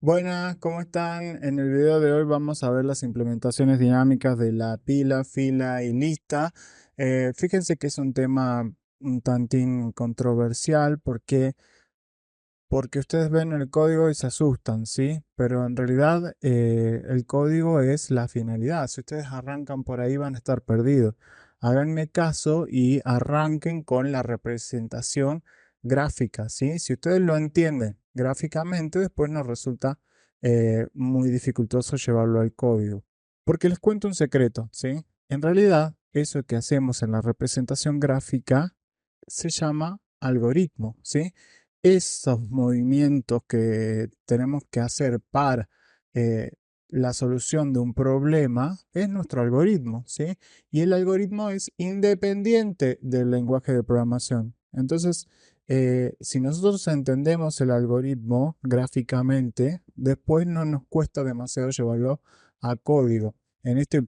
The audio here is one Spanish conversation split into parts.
Buenas, ¿cómo están? En el video de hoy vamos a ver las implementaciones dinámicas de la pila, fila y lista. Fíjense que es un tema un tantín controversial porque ustedes ven el código y se asustan, ¿sí? Pero en realidad el código es la finalidad. Si ustedes arrancan por ahí van a estar perdidos. Háganme caso y arranquen con la representación gráfica, ¿sí? Si ustedes lo entienden gráficamente, después nos resulta muy dificultoso llevarlo al código. Porque les cuento un secreto, ¿sí? En realidad, eso que hacemos en la representación gráfica se llama algoritmo, ¿sí? Esos movimientos que tenemos que hacer para eh, la solución de un problema es nuestro algoritmo, ¿sí? Y el algoritmo es independiente del lenguaje de programación. Entonces, si nosotros entendemos el algoritmo gráficamente, después no nos cuesta demasiado llevarlo a código. En este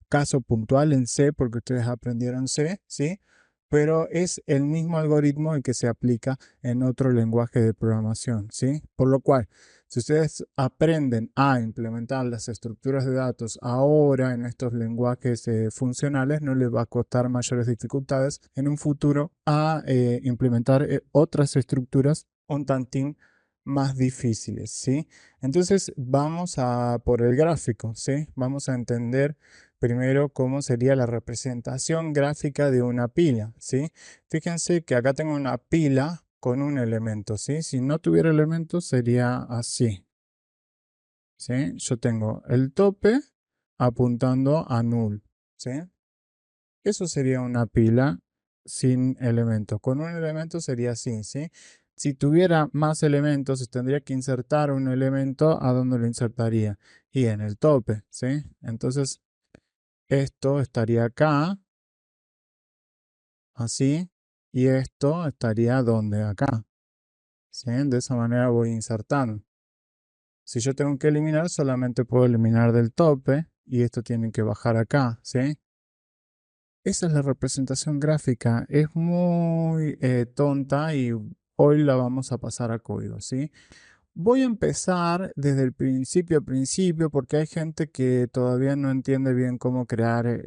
caso puntual en C, porque ustedes aprendieron C, ¿sí? Pero es el mismo algoritmo el que se aplica en otro lenguaje de programación, ¿sí? Por lo cual, si ustedes aprenden a implementar las estructuras de datos ahora en estos lenguajes funcionales, no les va a costar mayores dificultades en un futuro a implementar otras estructuras un tantín más difíciles, ¿sí? Entonces vamos a por el gráfico, ¿sí? Vamos a entender primero cómo sería la representación gráfica de una pila, ¿sí? Fíjense que acá tengo una pila con un elemento, ¿sí? Si no tuviera elementos sería así, ¿sí? Yo tengo el tope apuntando a null, ¿sí? Eso sería una pila sin elementos. Con un elemento sería así, ¿sí? Si tuviera más elementos, tendría que insertar un elemento, ¿a dónde lo insertaría? Y en el tope, ¿sí? Entonces, esto estaría acá, así, y esto estaría donde acá, ¿sí? De esa manera voy insertando. Si yo tengo que eliminar, solamente puedo eliminar del tope y esto tiene que bajar acá, ¿sí? Esa es la representación gráfica. Es muy tonta y hoy la vamos a pasar a código, ¿sí? Voy a empezar desde el principio a principio porque hay gente que todavía no entiende bien cómo crear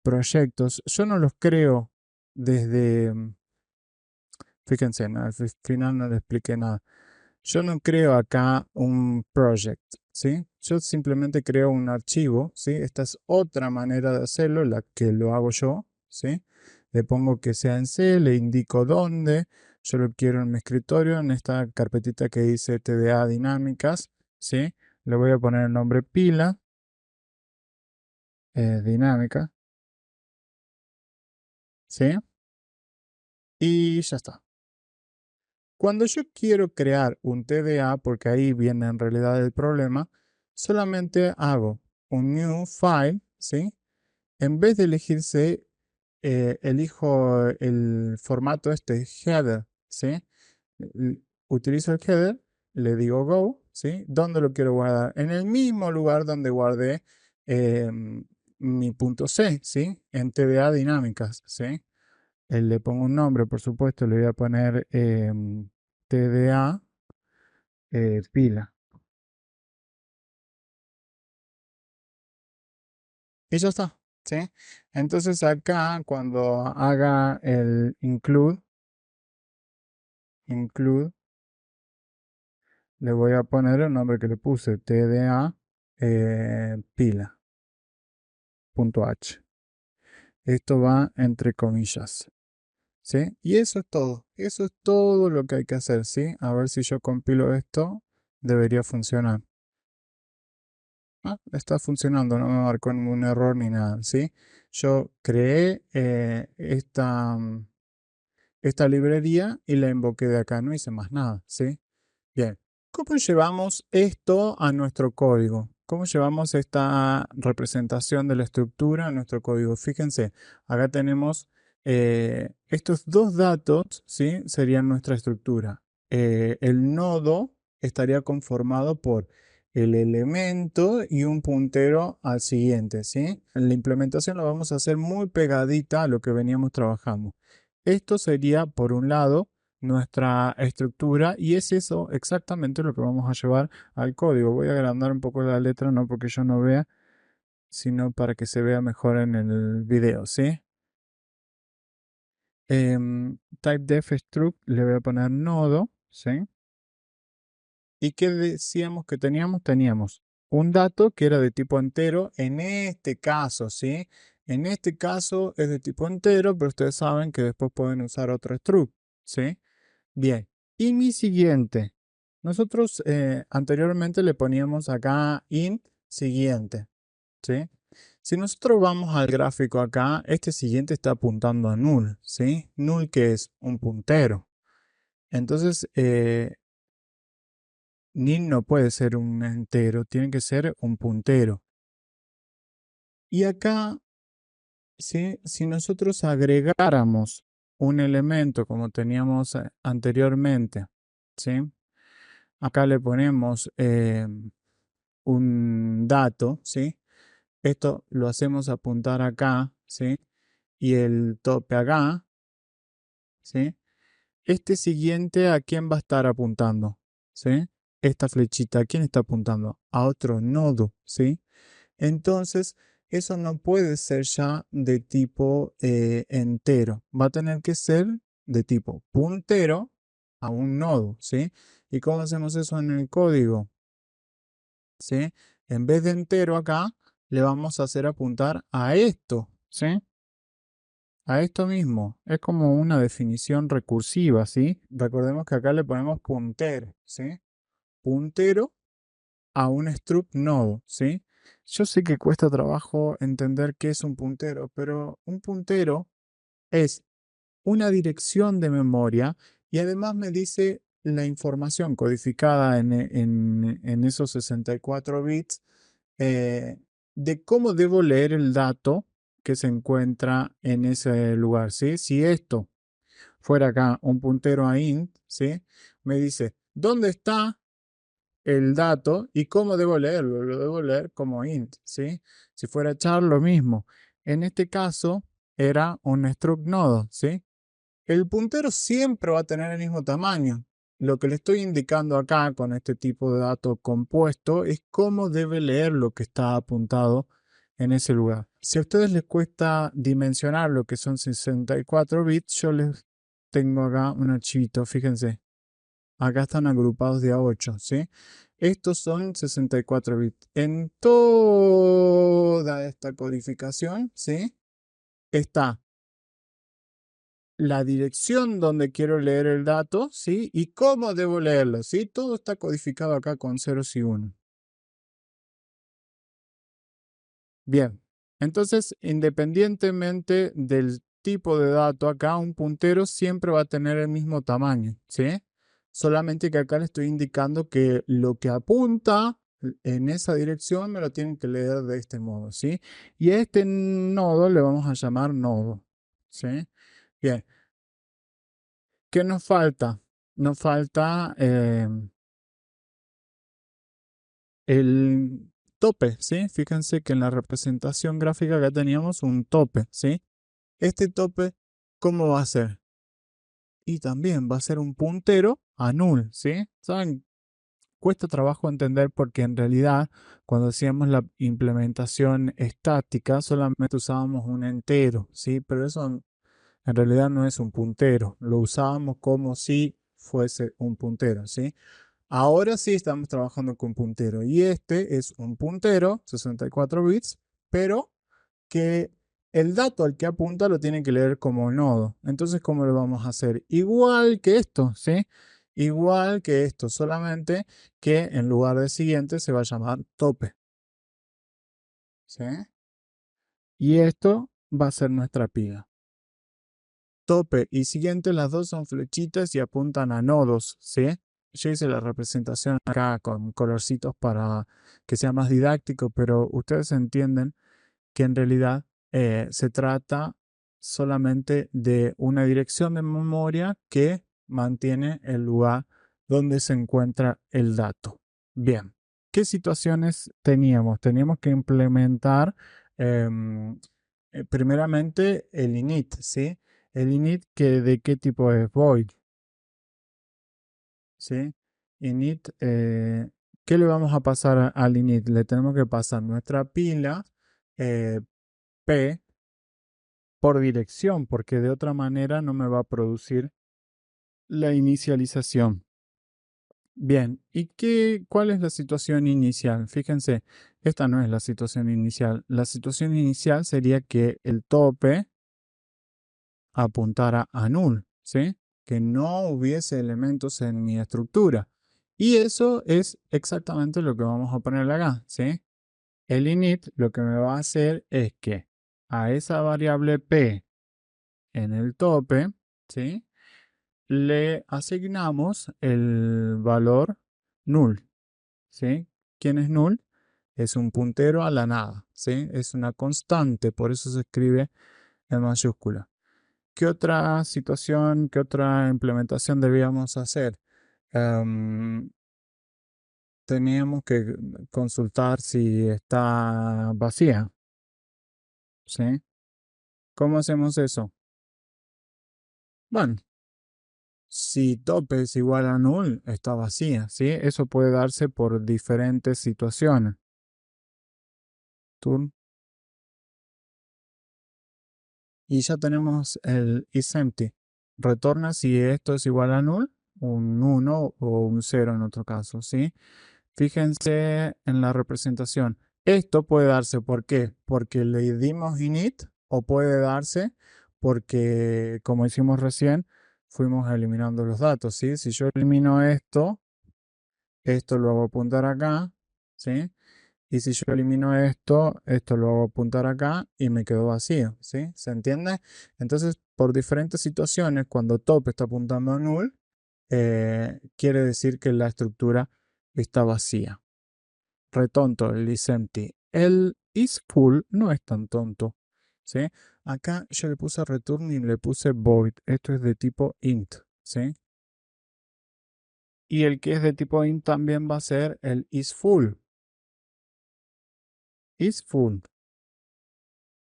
proyectos. Yo no los creo desde, fíjense, al final no les expliqué nada. Yo no creo acá un project, ¿sí? Yo simplemente creo un archivo, ¿sí? Esta es otra manera de hacerlo, la que lo hago yo, ¿sí? Le pongo que sea en C, le indico dónde, yo lo quiero en mi escritorio, en esta carpetita que dice TDA dinámicas, ¿sí? Le voy a poner el nombre pila, dinámica, ¿sí? Y ya está. Cuando yo quiero crear un TDA, porque ahí viene en realidad el problema, solamente hago un new file, ¿sí? En vez de elegirse, elijo el formato este, header, ¿sí? Utilizo el header, le digo go, ¿sí? ¿Dónde lo quiero guardar? En el mismo lugar donde guardé mi punto C, ¿sí? En TDA dinámicas, ¿sí? Le pongo un nombre, por supuesto, le voy a poner TDA pila. Y ya está, ¿sí? Entonces acá cuando haga el include, le voy a poner el nombre que le puse, TDA pila.h. Esto va entre comillas, ¿sí? Y eso es todo lo que hay que hacer, ¿sí? A ver si yo compilo esto, debería funcionar. Está funcionando, no me marcó ningún error ni nada, ¿sí? Yo creé esta librería y la invoqué de acá, no hice más nada, ¿sí? Bien, ¿cómo llevamos esto a nuestro código? ¿Cómo llevamos esta representación de la estructura a nuestro código? Fíjense, acá tenemos estos dos datos, ¿sí? Serían nuestra estructura. El nodo estaría conformado por el elemento y un puntero al siguiente, ¿sí? La implementación la vamos a hacer muy pegadita a lo que veníamos trabajando. Esto sería, por un lado, nuestra estructura y es eso exactamente lo que vamos a llevar al código. Voy a agrandar un poco la letra, no porque yo no vea, sino para que se vea mejor en el video, ¿sí? Typedef struct le voy a poner nodo, ¿sí? ¿Y qué decíamos que teníamos? Teníamos un dato que era de tipo entero, en este caso, ¿sí? En este caso es de tipo entero, pero ustedes saben que después pueden usar otro struct, ¿sí? Bien, y mi siguiente. Nosotros anteriormente le poníamos acá int siguiente, ¿sí? Si nosotros vamos al gráfico acá, este siguiente está apuntando a null, ¿sí? Null que es un puntero. Entonces, nil no puede ser un entero, tiene que ser un puntero. Y acá, ¿sí? Si nosotros agregáramos un elemento como teníamos anteriormente, ¿sí? Acá le ponemos un dato, ¿sí? Esto lo hacemos apuntar acá, ¿sí? Y el tope acá, ¿sí? Este siguiente, ¿a quién va a estar apuntando? ¿Sí? Esta flechita, ¿a quién está apuntando? A otro nodo, ¿sí? Entonces, eso no puede ser ya de tipo entero. Va a tener que ser de tipo puntero a un nodo, ¿sí? ¿Y cómo hacemos eso en el código? ¿Sí? En vez de entero acá, le vamos a hacer apuntar a esto, ¿sí? A esto mismo. Es como una definición recursiva, ¿sí? Recordemos que acá le ponemos puntero, ¿sí? Puntero a un struct node, ¿sí? Yo sé que cuesta trabajo entender qué es un puntero, pero un puntero es una dirección de memoria y además me dice la información codificada en esos 64 bits eh, de cómo debo leer el dato que se encuentra en ese lugar, ¿sí? Si esto fuera acá un puntero a int, ¿sí? Me dice, ¿dónde está el dato y cómo debo leerlo? Lo debo leer como int, ¿sí? Si fuera char, lo mismo. En este caso, era un struct nodo, ¿sí? El puntero siempre va a tener el mismo tamaño. Lo que le estoy indicando acá con este tipo de dato compuesto es cómo debe leer lo que está apuntado en ese lugar. Si a ustedes les cuesta dimensionar lo que son 64 bits, yo les tengo acá un archivito, fíjense. Acá están agrupados de a 8, ¿sí? Estos son 64 bits. En toda esta codificación, ¿sí? Está la dirección donde quiero leer el dato, ¿sí? Y cómo debo leerlo, ¿sí? Todo está codificado acá con ceros y unos. Bien, entonces, independientemente del tipo de dato acá, un puntero siempre va a tener el mismo tamaño, ¿sí? Solamente que acá le estoy indicando que lo que apunta en esa dirección me lo tienen que leer de este modo, ¿sí? Y a este nodo le vamos a llamar nodo, ¿sí? Bien, ¿qué nos falta? Nos falta el tope, ¿sí? Fíjense que en la representación gráfica acá teníamos un tope, ¿sí? Este tope, ¿cómo va a ser? Y también va a ser un puntero a null, ¿sí? ¿Saben? Cuesta trabajo entender porque en realidad cuando hacíamos la implementación estática solamente usábamos un entero, ¿sí? Pero eso en realidad no es un puntero, lo usábamos como si fuese un puntero, ¿sí? Ahora sí estamos trabajando con puntero y este es un puntero, 64 bits, pero que el dato al que apunta lo tiene que leer como nodo. Entonces, ¿cómo lo vamos a hacer? Igual que esto, ¿sí? Igual que esto, solamente que en lugar de siguiente se va a llamar tope, ¿sí? Y esto va a ser nuestra piga. Tope y siguiente, las dos son flechitas y apuntan a nodos, ¿sí? Yo hice la representación acá con colorcitos para que sea más didáctico, pero ustedes entienden que en realidad se trata solamente de una dirección de memoria que mantiene el lugar donde se encuentra el dato. Bien, ¿qué situaciones teníamos? Teníamos que implementar em, primeramente el init, ¿sí? El init que de qué tipo es void. ¿sí? Init, ¿qué le vamos a pasar al init? Le tenemos que pasar nuestra pila eh, P por dirección, porque de otra manera no me va a producir la inicialización. Bien, ¿y cuál es la situación inicial? Fíjense, esta no es la situación inicial. La situación inicial sería que el tope apuntara a null, ¿sí? Que no hubiese elementos en mi estructura. Y eso es exactamente lo que vamos a poner acá, ¿sí? El init lo que me va a hacer es que a esa variable p en el tope, ¿sí? Le asignamos el valor null, ¿sí? ¿Quién es null? Es un puntero a la nada, ¿sí? Es una constante, por eso se escribe en mayúscula. ¿Qué otra situación, qué otra implementación debíamos hacer? Em, Teníamos que consultar si está vacía, ¿sí? ¿Cómo hacemos eso? Bueno, si tope es igual a null, está vacía, ¿sí? Eso puede darse por diferentes situaciones. Turn. Y ya tenemos el isEmpty. Retorna si esto es igual a null, un 1 o un 0 en otro caso, ¿sí? Fíjense en la representación. Esto puede darse, ¿por qué? Porque le dimos init o puede darse porque, como hicimos recién, fuimos eliminando los datos, ¿sí? Si yo elimino esto, esto lo hago apuntar acá, ¿sí? Y si yo elimino esto lo hago apuntar acá y me quedó vacío, ¿sí? ¿Se entiende? Entonces, por diferentes situaciones, cuando top está apuntando a null, quiere decir que la estructura está vacía. Retonto el isEmpty. El isFull no es tan tonto, ¿sí? Acá yo le puse return y le puse void. Esto es de tipo int, ¿sí? Y el que es de tipo int también va a ser el isFull. IsFull.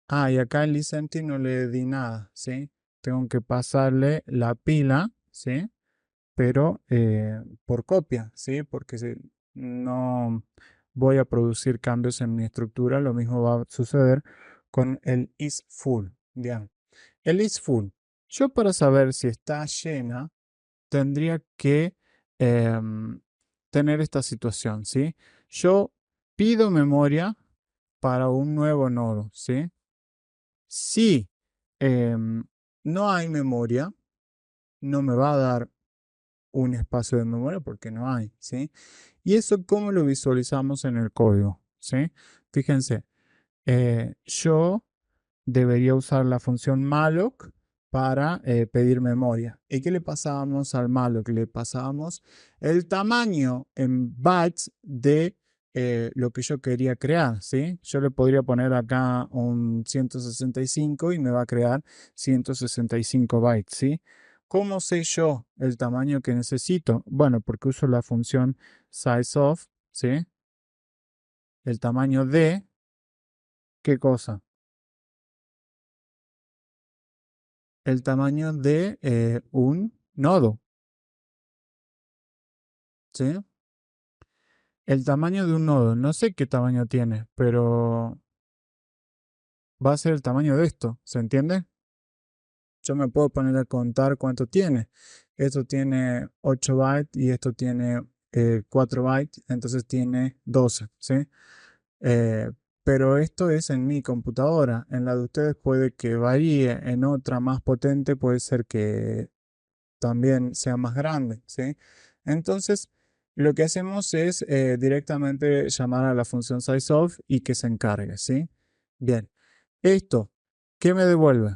Ah, y acá el isEmpty no le di nada, ¿sí? Tengo que pasarle la pila, ¿sí? Pero por copia, ¿sí? Porque si no voy a producir cambios en mi estructura, lo mismo va a suceder con el isFull. Bien, el isFull. Yo para saber si está llena, tendría que em, tener esta situación, ¿sí? Yo pido memoria para un nuevo nodo, ¿sí? Si em, no hay memoria, no me va a dar un espacio de memoria porque no hay, ¿sí? ¿Y eso cómo lo visualizamos en el código? ¿Sí? Fíjense, yo debería usar la función malloc para pedir memoria. ¿Y qué le pasábamos al malloc? Le pasábamos el tamaño en bytes de lo que yo quería crear, ¿sí? Yo le podría poner acá un 165 y me va a crear 165 bytes, ¿sí? ¿Cómo sé yo el tamaño que necesito? Bueno, porque uso la función sizeOf, ¿sí? El tamaño de, ¿qué cosa? El tamaño de un nodo, ¿sí? El tamaño de un nodo, no sé qué tamaño tiene, pero va a ser el tamaño de esto, ¿se entiende? Yo me puedo poner a contar cuánto tiene. Esto tiene 8 bytes y esto tiene 4 bytes, entonces tiene 12, ¿sí? Eh, pero esto es en mi computadora. En la de ustedes puede que varíe. En otra más potente puede ser que también sea más grande, ¿sí? Entonces, lo que hacemos es directamente llamar a la función sizeOf y que se encargue, ¿sí? Bien, esto, ¿qué me devuelve?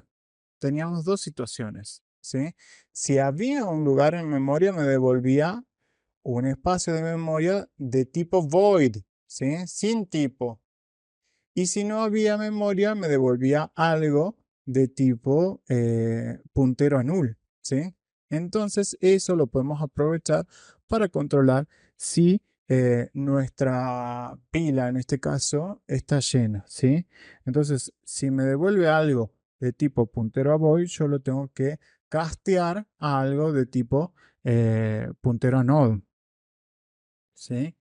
Teníamos dos situaciones, ¿sí? Si había un lugar en memoria, me devolvía un espacio de memoria de tipo void, ¿sí? Sin tipo. Y si no había memoria, me devolvía algo de tipo puntero a null, ¿sí? Entonces, eso lo podemos aprovechar para controlar si nuestra pila, en este caso, está llena, ¿sí? Entonces, si me devuelve algo de tipo puntero a void, yo lo tengo que castear a algo de tipo puntero a nodo, ¿sí?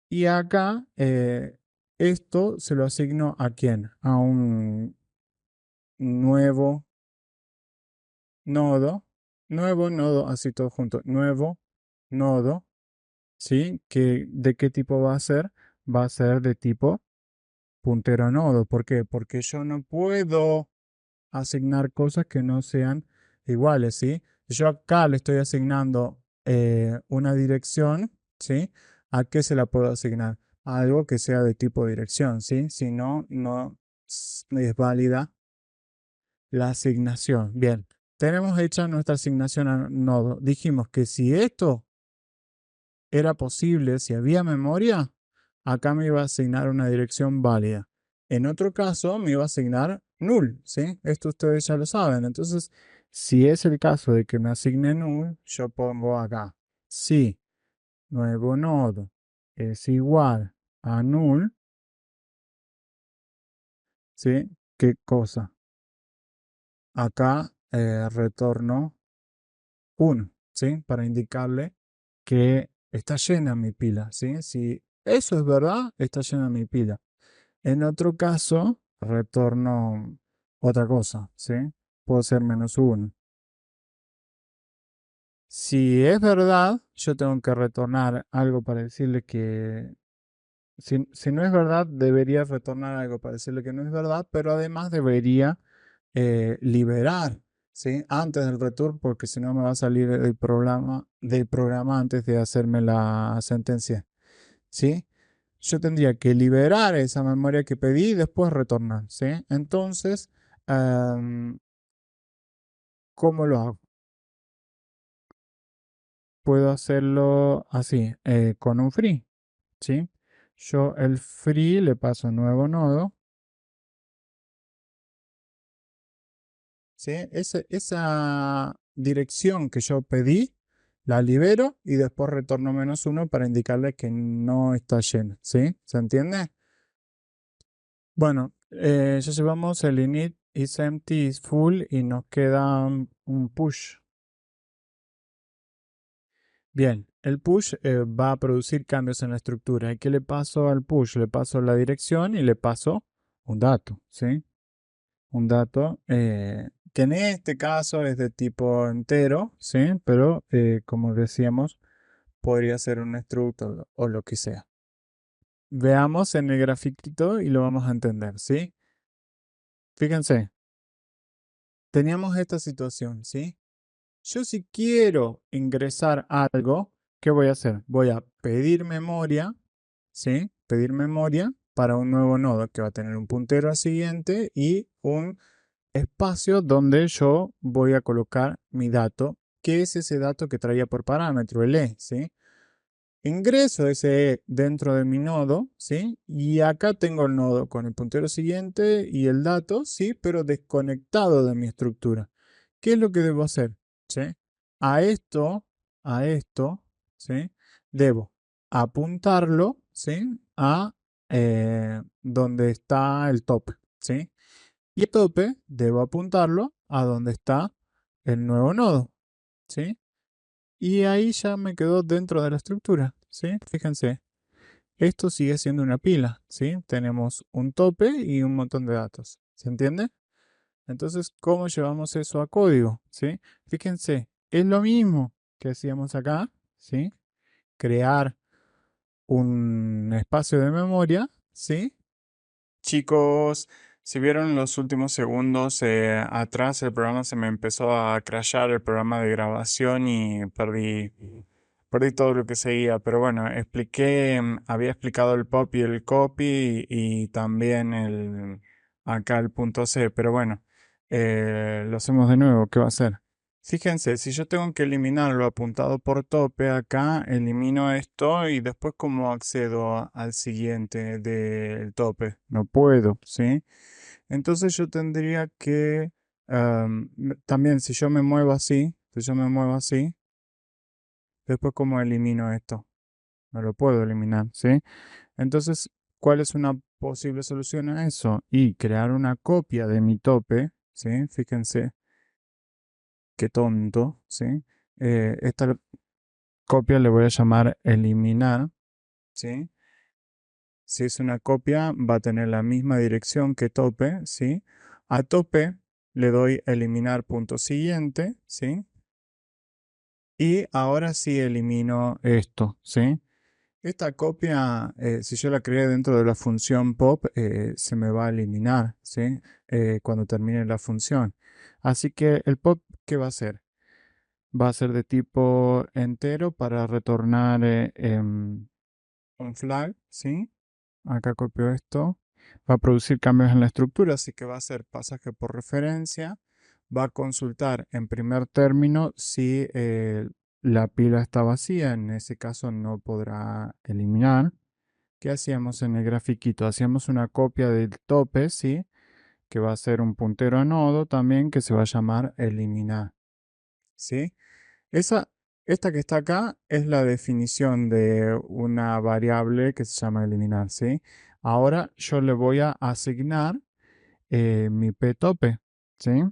Y acá esto se lo asigno ¿a quién? A un nuevo nodo, nuevo nodo, así todo junto, nuevo nodo, ¿sí? ¿De qué tipo va a ser? Va a ser de tipo puntero a nodo. ¿Por qué? Porque yo no puedo asignar cosas que no sean iguales, ¿sí? Yo acá le estoy asignando una dirección, ¿sí? ¿A qué se la puedo asignar? A algo que sea de tipo dirección, ¿sí? Si no, no es válida la asignación. Bien, tenemos hecha nuestra asignación a nodo. Dijimos que si esto era posible, si había memoria, acá me iba a asignar una dirección válida. En otro caso, me iba a asignar null, ¿sí? Esto ustedes ya lo saben. Entonces, si es el caso de que me asigne null, yo pongo acá, si nuevo nodo es igual a null, ¿sí? ¿Qué cosa? Acá retorno 1, ¿sí? Para indicarle que está llena mi pila, ¿sí? Si eso es verdad, está llena mi pila. En otro caso, retorno otra cosa, ¿sí? Puedo ser -1. Si es verdad, yo tengo que retornar algo para decirle que... Si no es verdad, debería retornar algo para decirle que no es verdad, pero además debería liberar, ¿sí? Antes del return, porque si no me va a salir del programa antes de hacerme la sentencia, ¿sí? Yo tendría que liberar esa memoria que pedí y después retornar, ¿sí? Entonces, ¿cómo lo hago? Puedo hacerlo así, con un free, ¿sí? Yo el free le paso nuevo nodo, ¿sí? Esa dirección que yo pedí, la libero y después retorno -1 para indicarle que no está lleno, ¿sí? ¿Se entiende? Bueno, ya llevamos el init is empty is full y nos queda un push. Bien, el push va a producir cambios en la estructura. ¿Y qué le paso al push? Le paso la dirección y le paso un dato, ¿sí? Un dato que en este caso es de tipo entero, ¿sí? Pero como decíamos, podría ser un struct o lo que sea. Veamos en el grafiquito y lo vamos a entender, ¿sí? Fíjense, teníamos esta situación, ¿sí? Yo si quiero ingresar algo, ¿qué voy a hacer? Voy a pedir memoria, ¿sí? Pedir memoria para un nuevo nodo que va a tener un puntero al siguiente y un espacio donde yo voy a colocar mi dato, que es ese dato que traía por parámetro, el E, ¿sí? Ingreso ese E dentro de mi nodo, ¿sí? Y acá tengo el nodo con el puntero siguiente y el dato, ¿sí? Pero desconectado de mi estructura. ¿Qué es lo que debo hacer? ¿Sí? A esto, a esto, ¿sí? Debo apuntarlo, ¿sí? A donde está el tope, ¿sí? Y el tope debo apuntarlo a donde está el nuevo nodo, ¿sí? Y ahí ya me quedó dentro de la estructura, ¿sí? Fíjense, esto sigue siendo una pila, ¿sí? Tenemos un tope y un montón de datos, ¿se entiende? Entonces, ¿cómo llevamos eso a código? ¿Sí? Fíjense, es lo mismo que hacíamos acá, ¿sí? Crear un espacio de memoria, ¿sí? Chicos, si vieron los últimos segundos atrás, el programa se me empezó a crashear el programa de grabación y perdí todo lo que seguía. Pero bueno, había explicado el pop y el copy y también acá el punto C. Pero bueno, lo hacemos de nuevo. ¿Qué va a hacer? Fíjense, si yo tengo que eliminar lo apuntado por tope, acá elimino esto y después cómo accedo al siguiente del tope. No puedo, ¿sí? Entonces yo tendría que, también si yo me muevo así, después cómo elimino esto. No lo puedo eliminar, ¿sí? Entonces, ¿cuál es una posible solución a eso? Y crear una copia de mi tope, ¿sí? Fíjense, qué tonto, ¿sí? esta copia le voy a llamar eliminar, ¿sí? Si es una copia, va a tener la misma dirección que tope, ¿sí? A tope le doy eliminar punto siguiente, ¿sí? Y ahora sí elimino esto, ¿sí? Esta copia, si yo la creé dentro de la función pop, se me va a eliminar, ¿sí? Cuando termine la función. Así que el pop, ¿qué va a hacer? Va a ser de tipo entero para retornar un flag, ¿sí? Acá copio esto. Va a producir cambios en la estructura, así que va a hacer pasaje por referencia. Va a consultar en primer término si la pila está vacía. En ese caso no podrá eliminar. ¿Qué hacíamos en el grafiquito? Hacíamos una copia del tope, ¿sí? Que va a ser un puntero a nodo también que se va a llamar eliminar, ¿sí? Esa, esta que está acá es la definición de una variable que se llama eliminar, ¿sí? Ahora yo le voy a asignar mi ptope, ¿sí?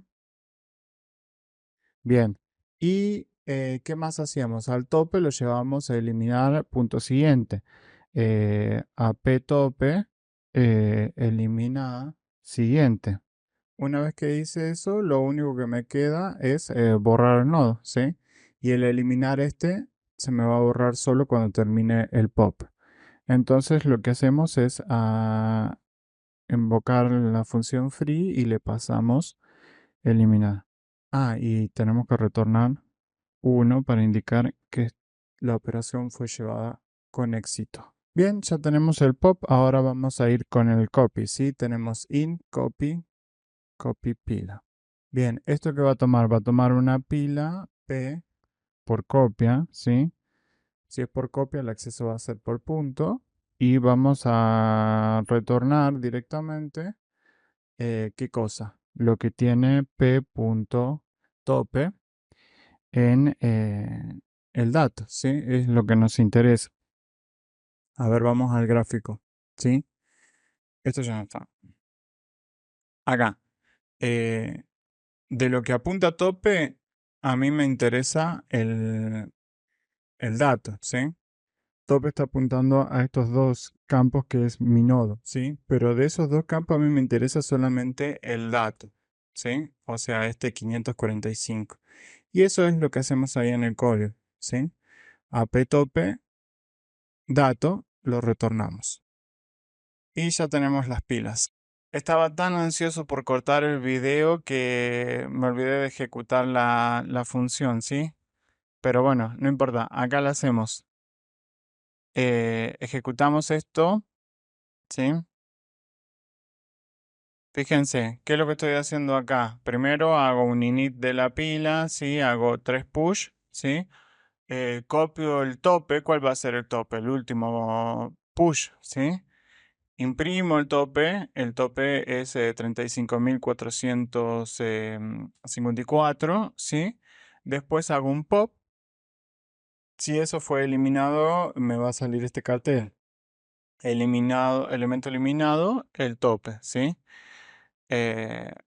Bien. ¿Y qué más hacíamos? Al tope lo llevamos a eliminar punto siguiente. A ptope elimina siguiente. Una vez que hice eso, lo único que me queda es borrar el nodo, ¿sí? Y el eliminar este se me va a borrar solo cuando termine el pop. Entonces lo que hacemos es invocar la función free y le pasamos eliminar. Ah, y tenemos que retornar 1 para indicar que la operación fue llevada con éxito. Bien, ya tenemos el pop, ahora vamos a ir con el copy, ¿sí? Tenemos in, copy, copy pila. Bien, ¿esto qué va a tomar? Va a tomar una pila P por copia, ¿sí? Si es por copia, el acceso va a ser por punto. Y vamos a retornar directamente, ¿qué cosa? Lo que tiene p.tope en el dato, ¿sí? Es lo que nos interesa. A ver, vamos al gráfico, ¿sí? Esto ya no está. Acá. Eh, de lo que apunta a tope, a mí me interesa el dato, ¿sí? Tope está apuntando a estos dos campos que es mi nodo, ¿sí? Pero de esos dos campos a mí me interesa solamente el dato, ¿sí? O sea, este 545. Y eso es lo que hacemos ahí en el código, ¿sí? AP tope, dato, lo retornamos. Y ya tenemos las pilas. Estaba tan ansioso por cortar el video que me olvidé de ejecutar la función, ¿sí? Pero bueno, no importa, acá la hacemos. Ejecutamos esto, ¿sí? Fíjense, ¿qué es lo que estoy haciendo acá? Primero hago un init de la pila, ¿sí? Hago 3 push, ¿sí? Copio el tope. ¿Cuál va a ser el tope? El último push, ¿sí? Imprimo el tope es 35.454, ¿sí? Después hago un pop. Si eso fue eliminado, me va a salir este cartel. Eliminado, elemento eliminado, el tope, ¿sí?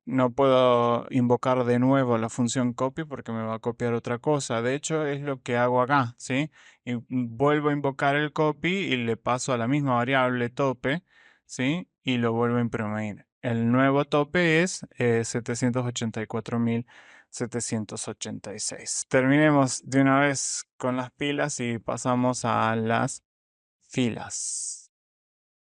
No puedo invocar de nuevo la función copy porque me va a copiar otra cosa. De hecho, es lo que hago acá, ¿sí? Y vuelvo a invocar el copy y le paso a la misma variable tope, ¿sí? Y lo vuelvo a imprimir. El nuevo tope es 784.786. Terminemos de una vez con las pilas y pasamos a las filas.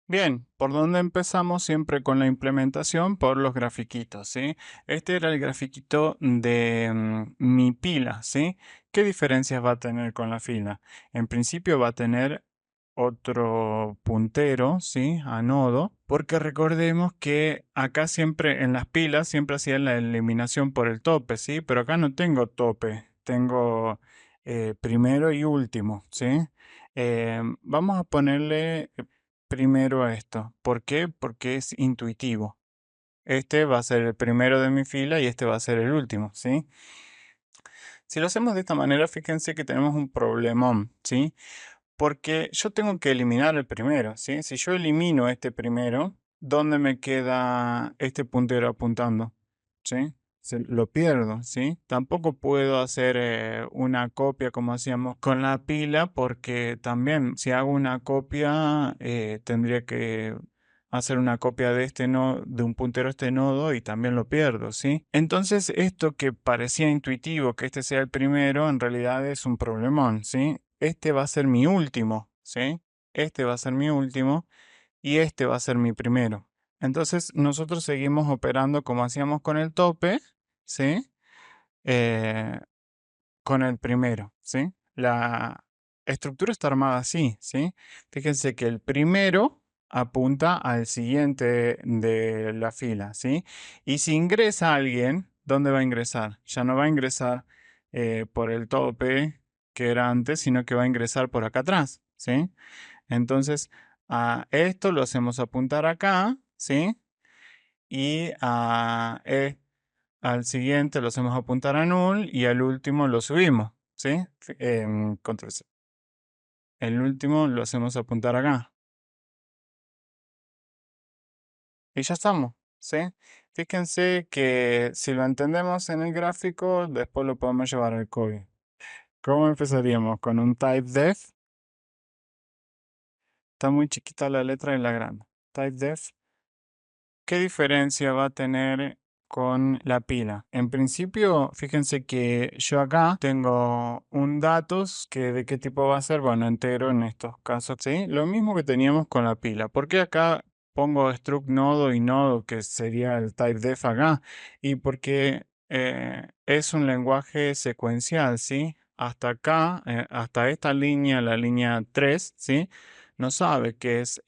Bien, ¿por dónde empezamos? Siempre con la implementación por los grafiquitos, ¿sí? Este era el grafiquito de mi pila, ¿sí? ¿Qué diferencias va a tener con la fila? En principio va a tener otro puntero, ¿sí? A nodo, porque recordemos que acá siempre en las pilas siempre hacía la eliminación por el tope, ¿sí? Pero acá no tengo tope, tengo primero y último, ¿sí? Vamos a ponerle primero a esto. ¿Por qué? Porque es intuitivo. Este va a ser el primero de mi fila y este va a ser el último, ¿sí? Si lo hacemos de esta manera, fíjense que tenemos un problemón, ¿sí? Porque yo tengo que eliminar el primero, ¿sí? Si yo elimino este primero, ¿dónde me queda este puntero apuntando? ¿Sí? lo pierdo, ¿sí? Tampoco puedo hacer una copia como hacíamos con la pila, porque también si hago una copia, tendría que hacer una copia de este nodo, de un puntero a este nodo y también lo pierdo, ¿sí? Entonces, esto que parecía intuitivo, que este sea el primero, en realidad es un problemón, ¿sí? Este va a ser mi último, ¿sí? Este va a ser mi último y este va a ser mi primero. Entonces nosotros seguimos operando como hacíamos con el tope, ¿sí? Eh, con el primero, ¿sí? La estructura está armada así, ¿sí? Fíjense que el primero apunta al siguiente de la fila, ¿sí? Y si ingresa alguien, ¿dónde va a ingresar? Ya no va a ingresar por el tope que era antes, sino que va a ingresar por acá atrás, ¿sí? Entonces, a esto lo hacemos apuntar acá, ¿sí? Y al siguiente lo hacemos apuntar a null y al último lo subimos, ¿sí? Control C. El último lo hacemos apuntar acá. Y ya estamos, ¿sí? Fíjense que si lo entendemos en el gráfico, después lo podemos llevar al código. ¿Cómo empezaríamos? Con un typedef. Está muy chiquita la letra y la grande. Typedef. ¿Qué diferencia va a tener con la pila? En principio, fíjense que yo acá tengo un datos que de qué tipo va a ser, bueno, entero en estos casos, ¿sí? Lo mismo que teníamos con la pila. ¿Por qué acá pongo struct nodo y nodo, que sería el typedef acá? Y porque es un lenguaje secuencial, ¿sí? Hasta acá, hasta esta línea, la línea 3, ¿sí? No sabe qué es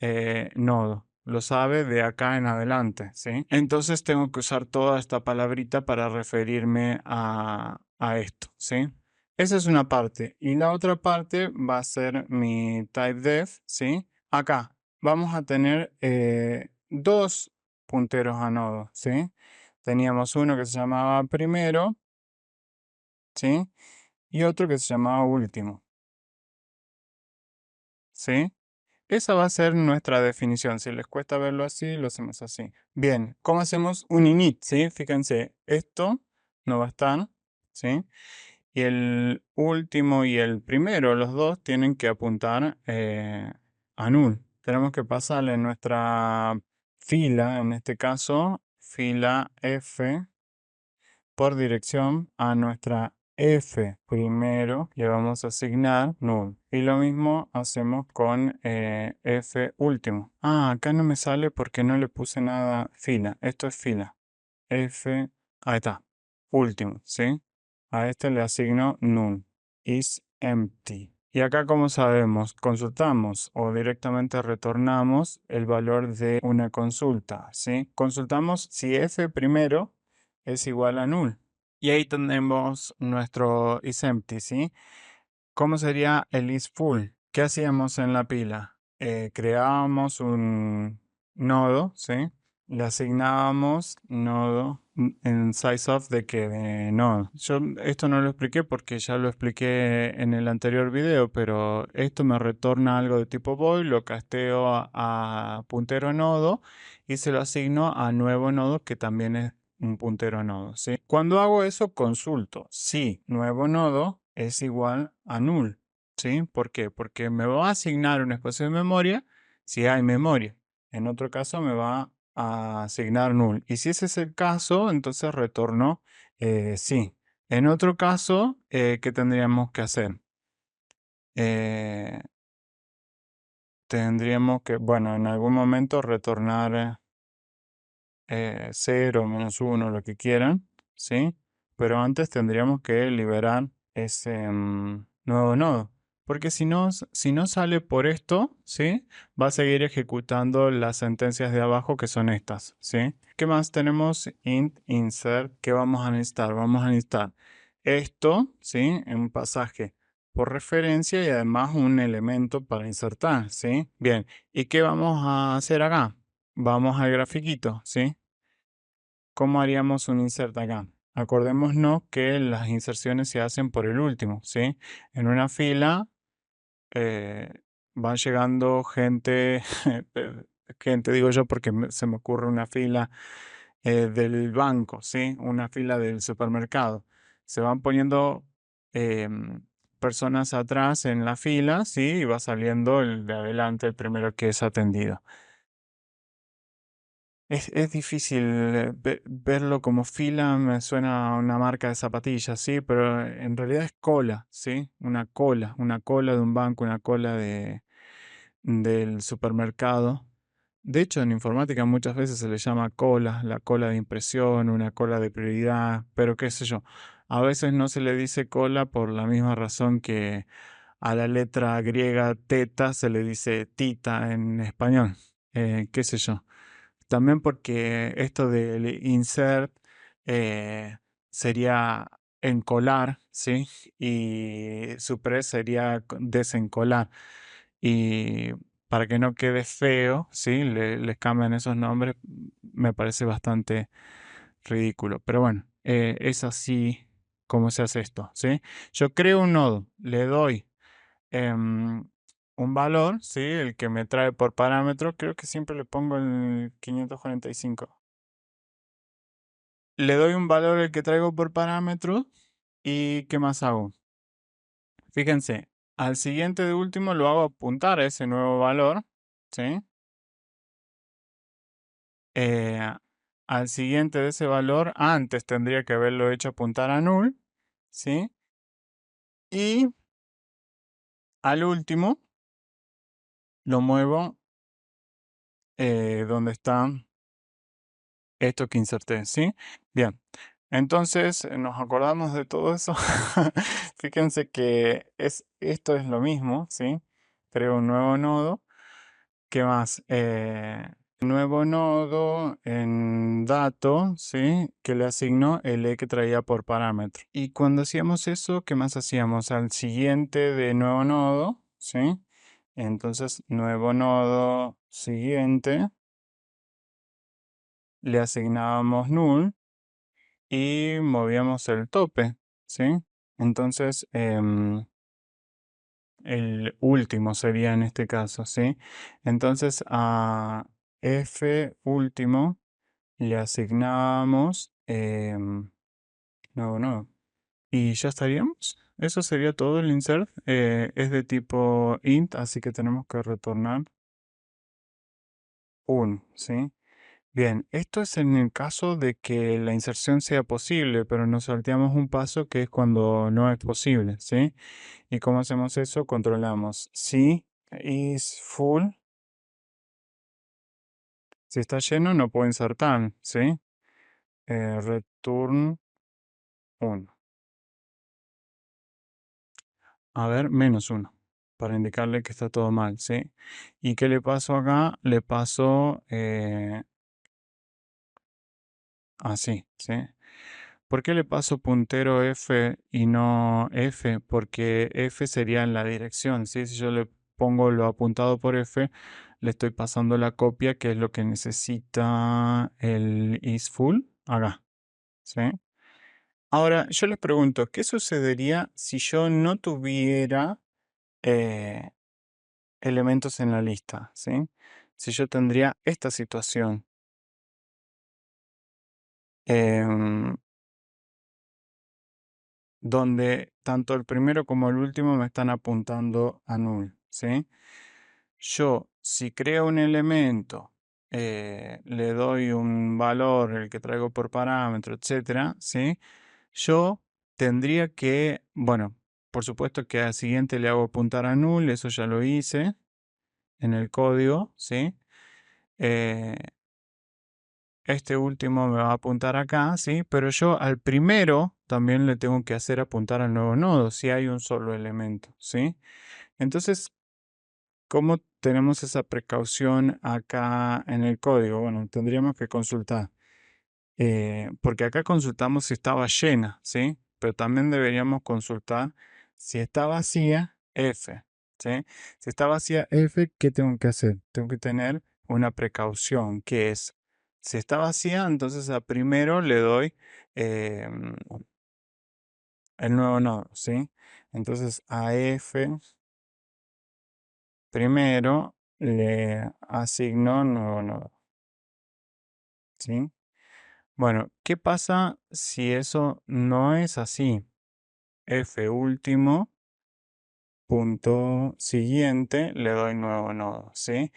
nodo, lo sabe de acá en adelante, ¿sí? Entonces tengo que usar toda esta palabrita para referirme a esto, ¿sí? Esa es una parte. Y la otra parte va a ser mi typedef, ¿sí? Acá vamos a tener dos punteros a nodo, ¿sí? Teníamos uno que se llamaba primero, ¿sí? Y otro que se llamaba último, ¿sí? Esa va a ser nuestra definición. Si les cuesta verlo así, lo hacemos así. Bien, ¿cómo hacemos un init? ¿Sí? Fíjense, esto no va a estar, ¿sí? Y el último y el primero, los dos, tienen que apuntar a null. Tenemos que pasarle nuestra fila, en este caso, fila F por dirección a nuestra F primero, le vamos a asignar null. Y lo mismo hacemos con F último. Ah, acá no me sale porque no le puse nada fila. Esto es fila. F, ahí está. Último, ¿sí? A este le asigno null. Is empty. Y acá, como sabemos, consultamos o directamente retornamos el valor de una consulta, ¿sí? Consultamos si F primero es igual a null. Y ahí tenemos nuestro isEmpty, ¿sí? ¿Cómo sería el isFull? ¿Qué hacíamos en la pila? Creábamos un nodo, ¿sí? Le asignábamos nodo en sizeOf de que de nodo. Yo esto no lo expliqué porque ya lo expliqué en el anterior video, pero esto me retorna algo de tipo void, lo casteo a puntero nodo y se lo asigno a nuevo nodo que también es un puntero nodo, ¿sí? Cuando hago eso, consulto si nuevo nodo es igual a null, ¿sí? ¿Por qué? Porque me va a asignar un espacio de memoria si hay memoria. En otro caso me va a asignar null. Y si ese es el caso, entonces retorno sí. En otro caso, ¿qué tendríamos que hacer? Eh, Tendríamos que, bueno, en algún momento retornar 0, -1, lo que quieran, ¿sí? Pero antes tendríamos que liberar ese nuevo nodo. Porque si no sale por esto, ¿sí? Va a seguir ejecutando las sentencias de abajo que son estas, ¿sí? ¿Qué más tenemos? Int insert. ¿Qué vamos a necesitar? Vamos a necesitar esto, ¿sí? En un pasaje por referencia y además un elemento para insertar, ¿sí? Bien, ¿y qué vamos a hacer acá? Vamos al grafiquito, ¿sí? ¿Cómo haríamos un insert acá? Acordémonos que las inserciones se hacen por el último, ¿sí? En una fila eh, van llegando gente, gente digo yo porque se me ocurre una fila del banco, ¿sí? Una fila del supermercado. Se van poniendo em, personas atrás en la fila, ¿sí? Y va saliendo el de adelante, el primero que es atendido. Es difícil verlo como fila, me suena a una marca de zapatillas, sí, pero en realidad es cola, ¿sí? Una cola de un banco, una cola del supermercado. De hecho, en informática muchas veces se le llama cola, la cola de impresión, una cola de prioridad, pero qué sé yo. A veces no se le dice cola por la misma razón que a la letra griega teta se le dice tita en español. Qué sé yo. También porque esto del insert eh, sería encolar, ¿sí? Y suppress sería desencolar. Y para que no quede feo, ¿sí? Les cambian esos nombres. Me parece bastante ridículo. Pero bueno, es así como se hace esto, ¿sí? Yo creo un nodo, le doy em, un valor, ¿sí? El que me trae por parámetro, creo que siempre le pongo el 545. Le doy un valor el que traigo por parámetro y ¿qué más hago? Fíjense, al siguiente de último lo hago apuntar a ese nuevo valor, ¿sí? Eh, Al siguiente de ese valor, antes tendría que haberlo hecho apuntar a null, ¿sí? Y al último lo muevo donde está esto que inserté, ¿sí? Bien, entonces nos acordamos de todo eso. Fíjense que esto es lo mismo, ¿sí? Creo un nuevo nodo. ¿Qué más? Nuevo nodo en dato, ¿sí? Que le asignó el e que traía por parámetro. Y cuando hacíamos eso, ¿qué más hacíamos? Al siguiente de nuevo nodo, ¿sí? Entonces, nuevo nodo siguiente, le asignábamos null y movíamos el tope, ¿sí? Entonces, el último sería en este caso, ¿sí? Entonces a f último le asignábamos nuevo nodo. Y ya estaríamos. Eso sería todo el insert. Es de tipo int, así que tenemos que retornar un, ¿sí? Bien, esto es en el caso de que la inserción sea posible, pero nos salteamos un paso que es cuando no es posible, ¿sí? ¿Y cómo hacemos eso? Controlamos si is full. Si está lleno, no puedo insertar, ¿sí? Return 1. A ver, -1. Para indicarle que está todo mal, ¿sí? ¿Y qué le paso acá? Le paso así, ¿sí? ¿Por qué le paso puntero F y no F? Porque F sería en la dirección, ¿sí? Si yo le pongo lo apuntado por F, le estoy pasando la copia, que es lo que necesita el isFull acá, ¿sí? Ahora, yo les pregunto, ¿qué sucedería si yo no tuviera eh, elementos en la lista, ¿sí? Si yo tendría esta situación. em, Donde tanto el primero como el último me están apuntando a null, ¿sí? Yo, si creo un elemento, le doy un valor, el que traigo por parámetro, etcétera, ¿sí? Yo tendría que, bueno, por supuesto que al siguiente le hago apuntar a null, eso ya lo hice en el código, ¿sí? Eh, este último me va a apuntar acá, ¿sí? Pero yo al primero también le tengo que hacer apuntar al nuevo nodo, si hay un solo elemento, ¿sí? Entonces, ¿cómo tenemos esa precaución acá en el código? Bueno, tendríamos que consultar. Porque acá consultamos si estaba llena, ¿sí? Pero también deberíamos consultar si está vacía, F, ¿sí? Si está vacía F, ¿qué tengo que hacer? Tengo que tener una precaución, que es, si está vacía, entonces a primero le doy el nuevo nodo, ¿sí? Entonces a F primero le asigno nuevo nodo, ¿sí? Bueno, ¿qué pasa si eso no es así? F último, punto siguiente, le doy nuevo nodo, ¿sí?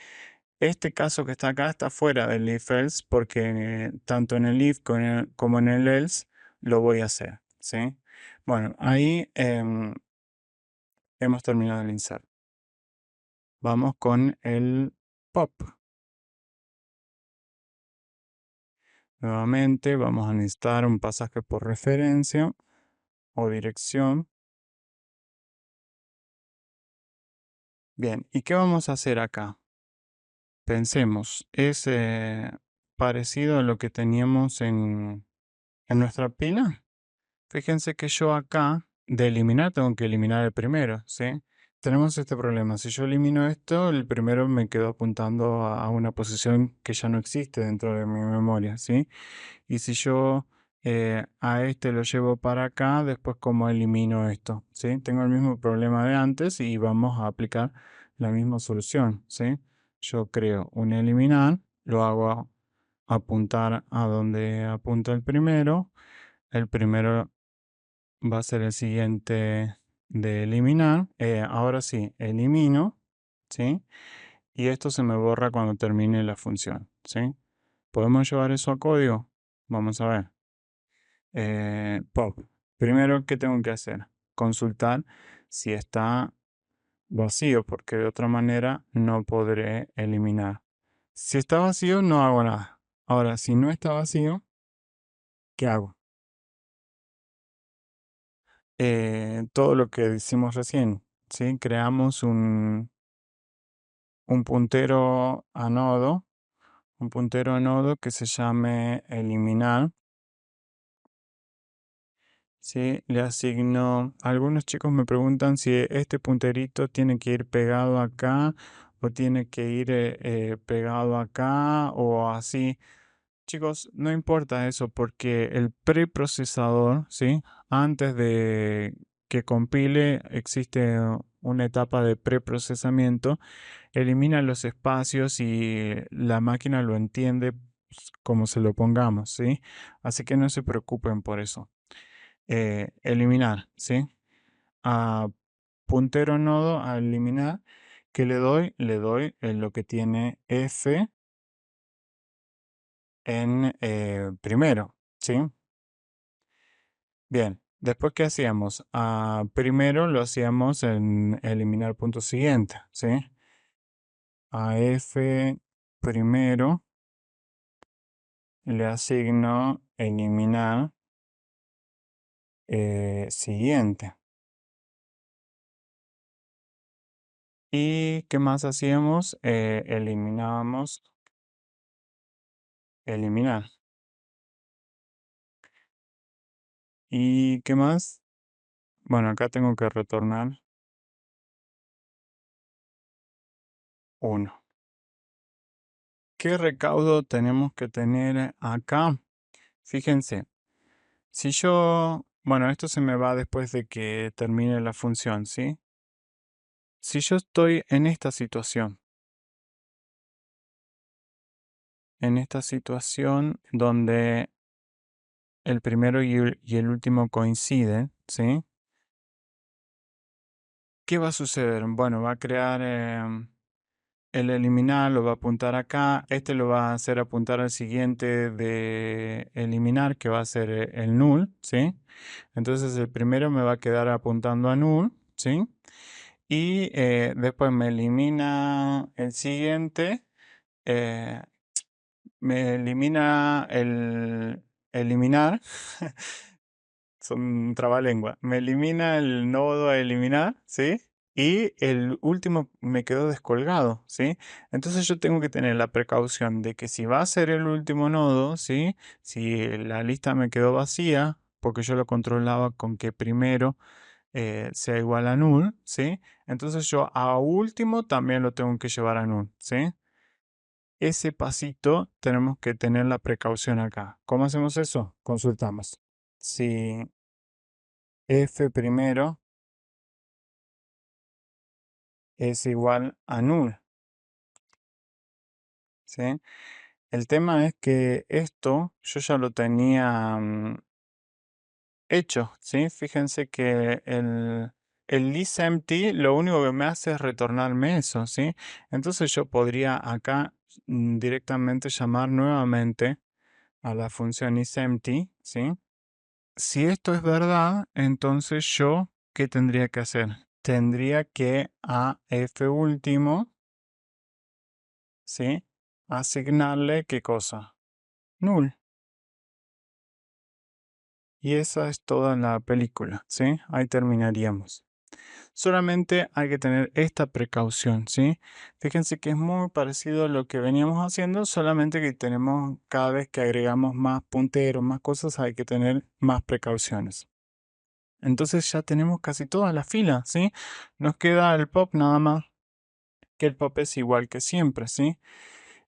Este caso que está acá está fuera del if else porque tanto en el if como en el else lo voy a hacer, ¿sí? Bueno, ahí hemos terminado el insert. Vamos con el pop. Nuevamente vamos a necesitar un pasaje por referencia o dirección. Bien, ¿y qué vamos a hacer acá? Pensemos, es parecido a lo que teníamos en nuestra pila. Fíjense que yo acá, de eliminar, tengo que eliminar el primero, ¿sí? Tenemos este problema. Si yo elimino esto, el primero me quedó apuntando a una posición que ya no existe dentro de mi memoria, ¿sí? Y si yo a este lo llevo para acá, después cómo elimino esto, ¿sí? Tengo el mismo problema de antes y vamos a aplicar la misma solución, ¿sí? Yo creo un eliminar, lo hago apuntar a donde apunta el primero va a ser el siguiente de eliminar, ahora sí, elimino, ¿sí? Y esto se me borra cuando termine la función, ¿sí? ¿Podemos llevar eso a código? Vamos a ver. Pop. Primero, ¿qué tengo que hacer? Consultar si está vacío, porque de otra manera no podré eliminar. Si está vacío, no hago nada. Ahora, si no está vacío, ¿qué hago? Todo lo que hicimos recién, ¿sí? Creamos un puntero a nodo, un puntero a nodo que se llame eliminar. Sí, le asigno. Algunos chicos me preguntan si este punterito tiene que ir pegado acá o tiene que ir pegado acá o así. Chicos, no importa eso porque el preprocesador, ¿sí? Antes de que compile, existe una etapa de preprocesamiento, elimina los espacios y la máquina lo entiende pues, como se lo pongamos, ¿sí? Así que no se preocupen por eso. Eliminar, ¿sí? A puntero nodo a eliminar, ¿qué le doy? Le doy lo que tiene F en primero, ¿sí? Bien, después ¿qué hacíamos? Primero lo hacíamos en eliminar punto siguiente, ¿sí? A F primero le asigno eliminar siguiente. ¿Y qué más hacíamos? Eliminábamos eliminar. ¿Y qué más? Bueno, acá tengo que retornar 1. ¿Qué recaudo tenemos que tener acá? Fíjense, si yo, bueno, esto se me va después de que termine la función, ¿sí? Si yo estoy en esta situación donde el primero y el último coinciden, ¿sí? ¿Qué va a suceder? Bueno, va a crear el eliminar, lo va a apuntar acá, este lo va a hacer apuntar al siguiente de eliminar, que va a ser el null, ¿sí? Entonces el primero me va a quedar apuntando a null, ¿sí? Y después me elimina el siguiente, eh, me elimina el eliminar, son trabalengua, me elimina el nodo a eliminar, ¿sí? Y el último me quedó descolgado, ¿sí? Entonces yo tengo que tener la precaución de que si va a ser el último nodo, ¿sí? Si la lista me quedó vacía, porque yo lo controlaba con que primero sea igual a null, ¿sí? Entonces yo a último también lo tengo que llevar a null, ¿sí? Ese pasito tenemos que tener la precaución acá. ¿Cómo hacemos eso? Consultamos. Si f primero es igual a null, ¿sí? El tema es que esto yo ya lo tenía hecho, ¿sí? Fíjense que el listEmpty lo único que me hace es retornarme eso, ¿sí? Entonces yo podría acá directamente llamar nuevamente a la función isEmpty, ¿sí? Si esto es verdad, entonces yo, ¿qué tendría que hacer? Tendría que a f último, ¿sí? Asignarle ¿qué cosa? Null. Y esa es toda la película, ¿sí? Ahí terminaríamos. Solamente hay que tener esta precaución, ¿sí? Fíjense que es muy parecido a lo que veníamos haciendo, solamente que tenemos, cada vez que agregamos más punteros, más cosas, hay que tener más precauciones. Entonces ya tenemos casi toda la fila, ¿sí? Nos queda el pop nada más, que el pop es igual que siempre, ¿sí?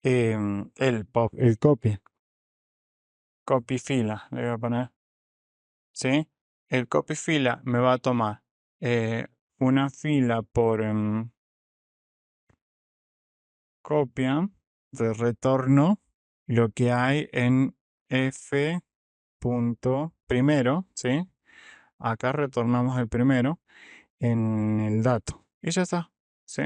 El pop, el copy fila, le voy a poner, ¿sí? El copy fila me va a tomar eh, una fila por copia de retorno lo que hay en f punto primero, ¿sí? Acá retornamos el primero en el dato. Y ya está, ¿sí?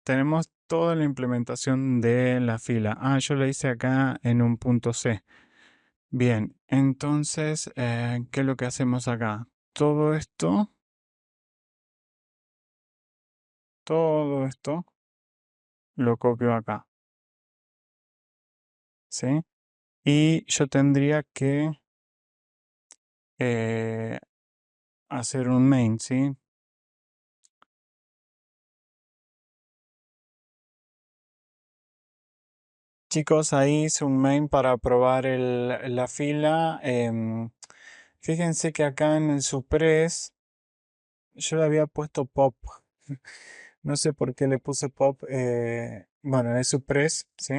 Tenemos toda la implementación de la fila. Ah, yo la hice acá en un punto C. Bien, entonces, ¿qué es lo que hacemos acá? Todo esto lo copio acá, ¿sí? Y yo tendría que eh, hacer un main, ¿sí? Chicos, ahí hice un main para probar la fila. Fíjense que acá en el Suppress yo le había puesto pop. No sé por qué le puse pop. Bueno, es Suppress, ¿sí?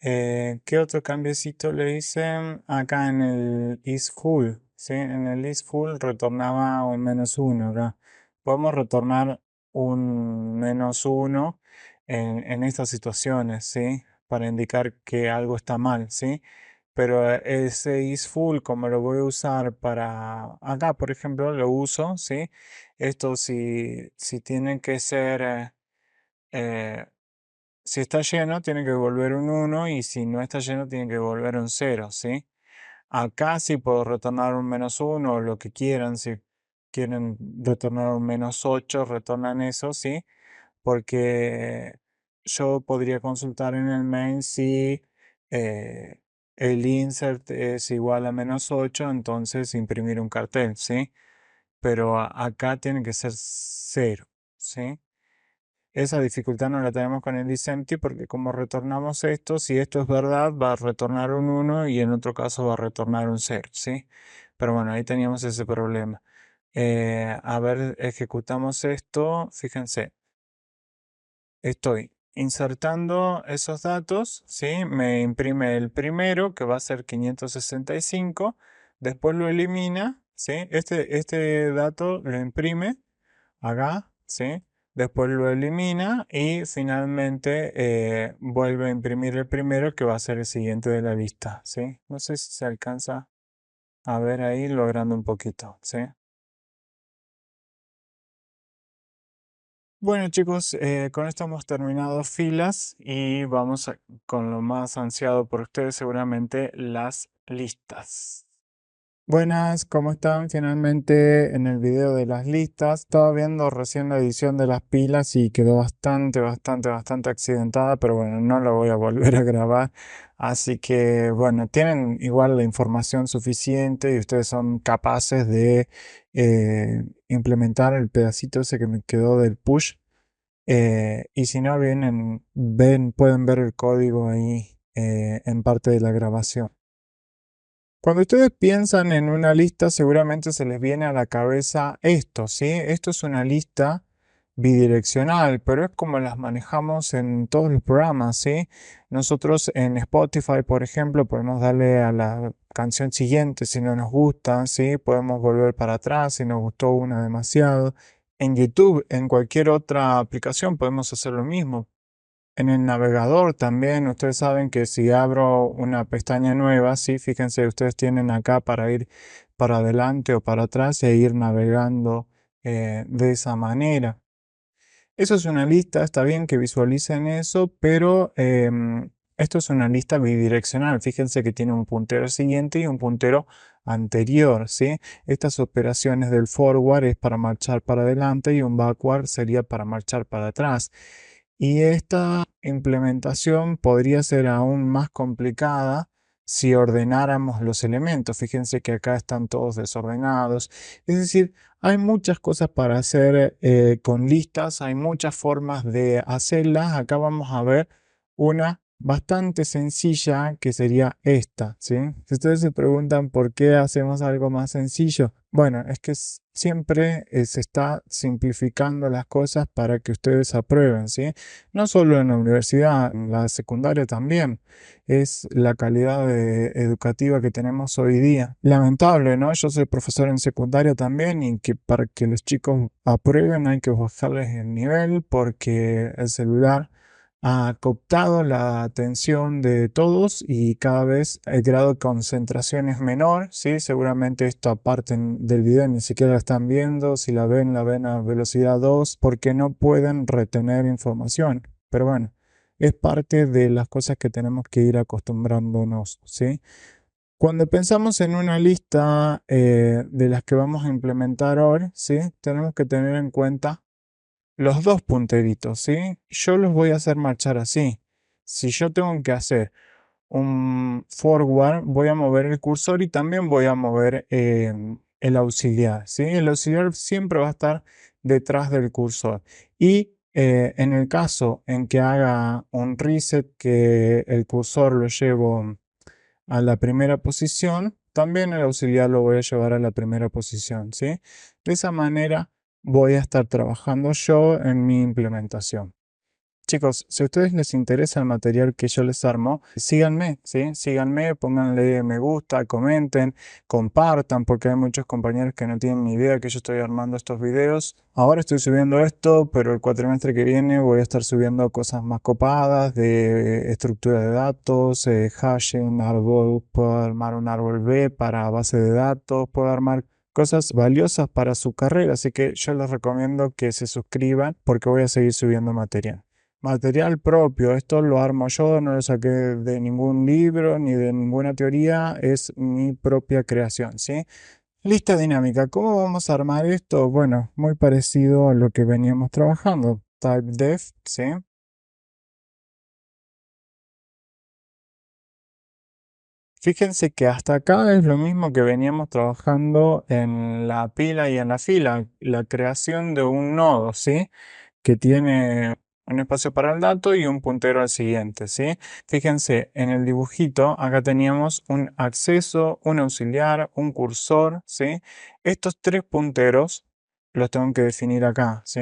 ¿Qué otro cambiecito le hice? Acá en el isFull, ¿sí? En el isFull retornaba un -1, ¿verdad? Podemos retornar un -1 en estas situaciones, ¿sí? Para indicar que algo está mal, ¿sí? Pero ese isFull, como lo voy a usar para acá, por ejemplo, lo uso, ¿sí? Esto si tiene que ser eh, si está lleno, tiene que volver un 1 y si no está lleno, tiene que volver un 0, ¿sí? Acá sí puedo retornar un -1 o lo que quieran. Si quieren retornar un -8, retornan eso, ¿sí? Porque yo podría consultar en el main si eh, el insert es igual a -8, entonces imprimir un cartel, ¿sí? Pero acá tiene que ser 0, ¿sí? Esa dificultad no la tenemos con el isEmpty porque como retornamos esto, si esto es verdad, va a retornar un 1 y en otro caso va a retornar un 0, ¿sí? Pero bueno, ahí teníamos ese problema. A ver, ejecutamos esto. Fíjense, estoy insertando esos datos, ¿sí? Me imprime el primero, que va a ser 565. Después lo elimina, ¿sí? Este dato lo imprime acá, ¿sí? Después lo elimina y finalmente vuelve a imprimir el primero que va a ser el siguiente de la lista, ¿sí? No sé si se alcanza a ver ahí logrando un poquito, ¿sí? Bueno chicos, con esto hemos terminado filas y con lo más ansiado por ustedes seguramente, las listas. Buenas, ¿cómo están? Finalmente en el video de las listas. Estaba viendo recién la edición de las pilas y quedó bastante accidentada, pero bueno, no la voy a volver a grabar. Así que bueno, tienen igual la información suficiente y ustedes son capaces de implementar el pedacito ese que me quedó del push. Y si no, pueden ver el código ahí en parte de la grabación. Cuando ustedes piensan en una lista, seguramente se les viene a la cabeza esto, ¿sí? Esto es una lista bidireccional, pero es como las manejamos en todos los programas, ¿sí? Nosotros en Spotify, por ejemplo, podemos darle a la canción siguiente si no nos gusta, ¿sí? Podemos volver para atrás si nos gustó una demasiado. En YouTube, en cualquier otra aplicación, podemos hacer lo mismo. En el navegador también, ustedes saben que si abro una pestaña nueva, sí, fíjense, ustedes tienen acá para ir para adelante o para atrás e ir navegando de esa manera. Eso es una lista, está bien que visualicen eso, pero esto es una lista bidireccional. Fíjense que tiene un puntero siguiente y un puntero anterior, ¿sí? Estas operaciones del forward es para marchar para adelante y un backward sería para marchar para atrás. Y esta implementación podría ser aún más complicada si ordenáramos los elementos. Fíjense que acá están todos desordenados. Es decir, hay muchas cosas para hacer con listas, hay muchas formas de hacerlas. Acá vamos a ver una bastante sencilla que sería esta, ¿sí? Si ustedes se preguntan por qué hacemos algo más sencillo, bueno, es que siempre se está simplificando las cosas para que ustedes aprueben, ¿sí? No solo en la universidad, en la secundaria también. Es la calidad educativa que tenemos hoy día. Lamentable, ¿no? Yo soy profesor en secundaria también y que para que los chicos aprueben hay que bajarles el nivel porque el celular ha cooptado la atención de todos y cada vez el grado de concentración es menor, ¿sí? Seguramente esta parte del video ni siquiera la están viendo, si la ven a velocidad 2 porque no pueden retener información. Pero bueno, es parte de las cosas que tenemos que ir acostumbrándonos, ¿sí? Cuando pensamos en una lista de las que vamos a implementar hoy, ¿sí? Tenemos que tener en cuenta los dos punteritos, ¿sí? Yo los voy a hacer marchar así. Si yo tengo que hacer un forward, voy a mover el cursor y también voy a mover el auxiliar, ¿sí? El auxiliar siempre va a estar detrás del cursor. Y en el caso en que haga un reset, que el cursor lo llevo a la primera posición, también el auxiliar lo voy a llevar a la primera posición, ¿sí? De esa manera voy a estar trabajando yo en mi implementación. Chicos, si a ustedes les interesa el material que yo les armo, síganme, ¿sí? Síganme, pónganle me gusta, comenten, compartan, porque hay muchos compañeros que no tienen ni idea que yo estoy armando estos videos. Ahora estoy subiendo esto, pero el cuatrimestre que viene voy a estar subiendo cosas más copadas de estructura de datos, hashing, árbol, puedo armar un árbol B para base de datos, puedo armar cosas valiosas para su carrera, así que yo les recomiendo que se suscriban porque voy a seguir subiendo material. Material propio, esto lo armo yo, no lo saqué de ningún libro ni de ninguna teoría, es mi propia creación, ¿sí? Lista dinámica, ¿cómo vamos a armar esto? Bueno, muy parecido a lo que veníamos trabajando. Type def, ¿sí? Fíjense que hasta acá es lo mismo que veníamos trabajando en la pila y en la fila, la creación de un nodo, ¿sí? Que tiene un espacio para el dato y un puntero al siguiente, ¿sí? Fíjense, en el dibujito acá teníamos un acceso, un auxiliar, un cursor, ¿sí? Estos tres punteros los tengo que definir acá, ¿sí?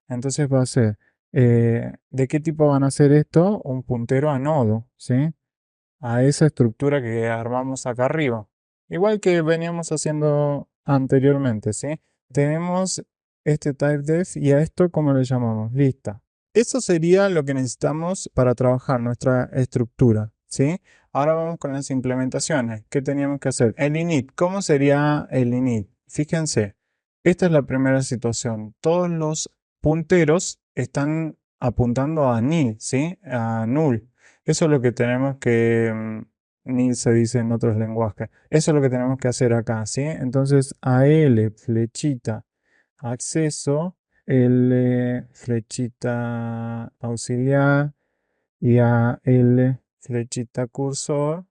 Entonces va a ser, ¿de qué tipo van a ser esto? Un puntero a nodo, ¿sí? A esa estructura que armamos acá arriba. Igual que veníamos haciendo anteriormente, ¿sí? Tenemos este typedef y a esto, ¿cómo le llamamos? Lista. Eso sería lo que necesitamos para trabajar nuestra estructura, ¿sí? Ahora vamos con las implementaciones. ¿Qué teníamos que hacer? El init. ¿Cómo sería el init? Fíjense, esta es la primera situación. Todos los punteros están apuntando a nil, ¿sí? A null. Eso es lo que tenemos que, nil se dice en otros lenguajes. Eso es lo que tenemos que hacer acá, ¿sí? Entonces, AL, flechita, acceso, L, flechita auxiliar y a L, flechita cursor,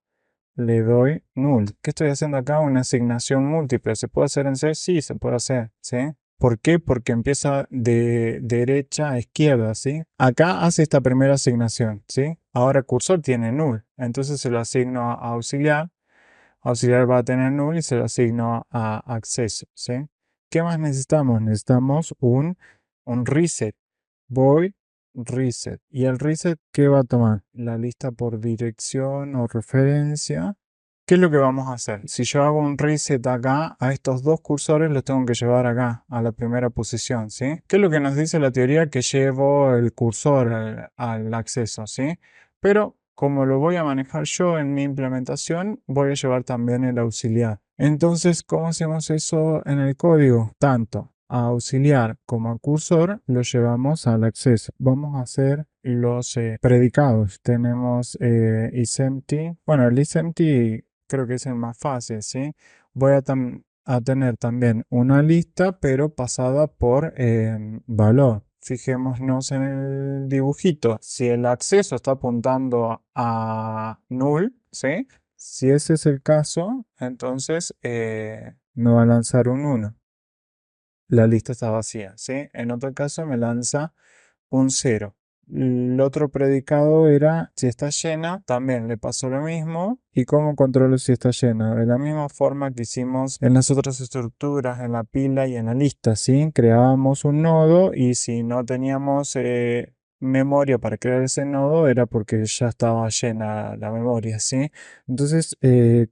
le doy null. ¿Qué estoy haciendo acá? Una asignación múltiple. ¿Se puede hacer en C? Sí, se puede hacer, ¿sí? ¿Por qué? Porque empieza de derecha a izquierda, ¿sí? Acá hace esta primera asignación, ¿sí? Ahora cursor tiene null, entonces se lo asigno a auxiliar. Auxiliar va a tener null y se lo asigno a acceso, ¿sí? ¿Qué más necesitamos? Necesitamos un reset. Voy reset. ¿Y el reset qué va a tomar? La lista por dirección o referencia. ¿Qué es lo que vamos a hacer? Si yo hago un reset acá, a estos dos cursores los tengo que llevar acá, a la primera posición, ¿sí? ¿Qué es lo que nos dice la teoría? Que llevo el cursor al acceso, ¿sí? Pero como lo voy a manejar yo en mi implementación, voy a llevar también el auxiliar. Entonces, ¿cómo hacemos eso en el código? Tanto a auxiliar como a cursor lo llevamos al acceso. Vamos a hacer los predicados. Tenemos isempty. Bueno, el isempty creo que es el más fácil, ¿sí? Voy a tener también una lista, pero pasada por valor. Fijémonos en el dibujito. Si el acceso está apuntando a null, ¿sí? Si ese es el caso, entonces me va a lanzar un 1. La lista está vacía, ¿sí? En otro caso me lanza un 0. El otro predicado era si está llena, también le pasó lo mismo. ¿Y cómo controlo si está llena? De la misma forma que hicimos en las otras estructuras, en la pila y en la lista, ¿sí? Creábamos un nodo y si no teníamos memoria para crear ese nodo era porque ya estaba llena la memoria, ¿sí? Entonces,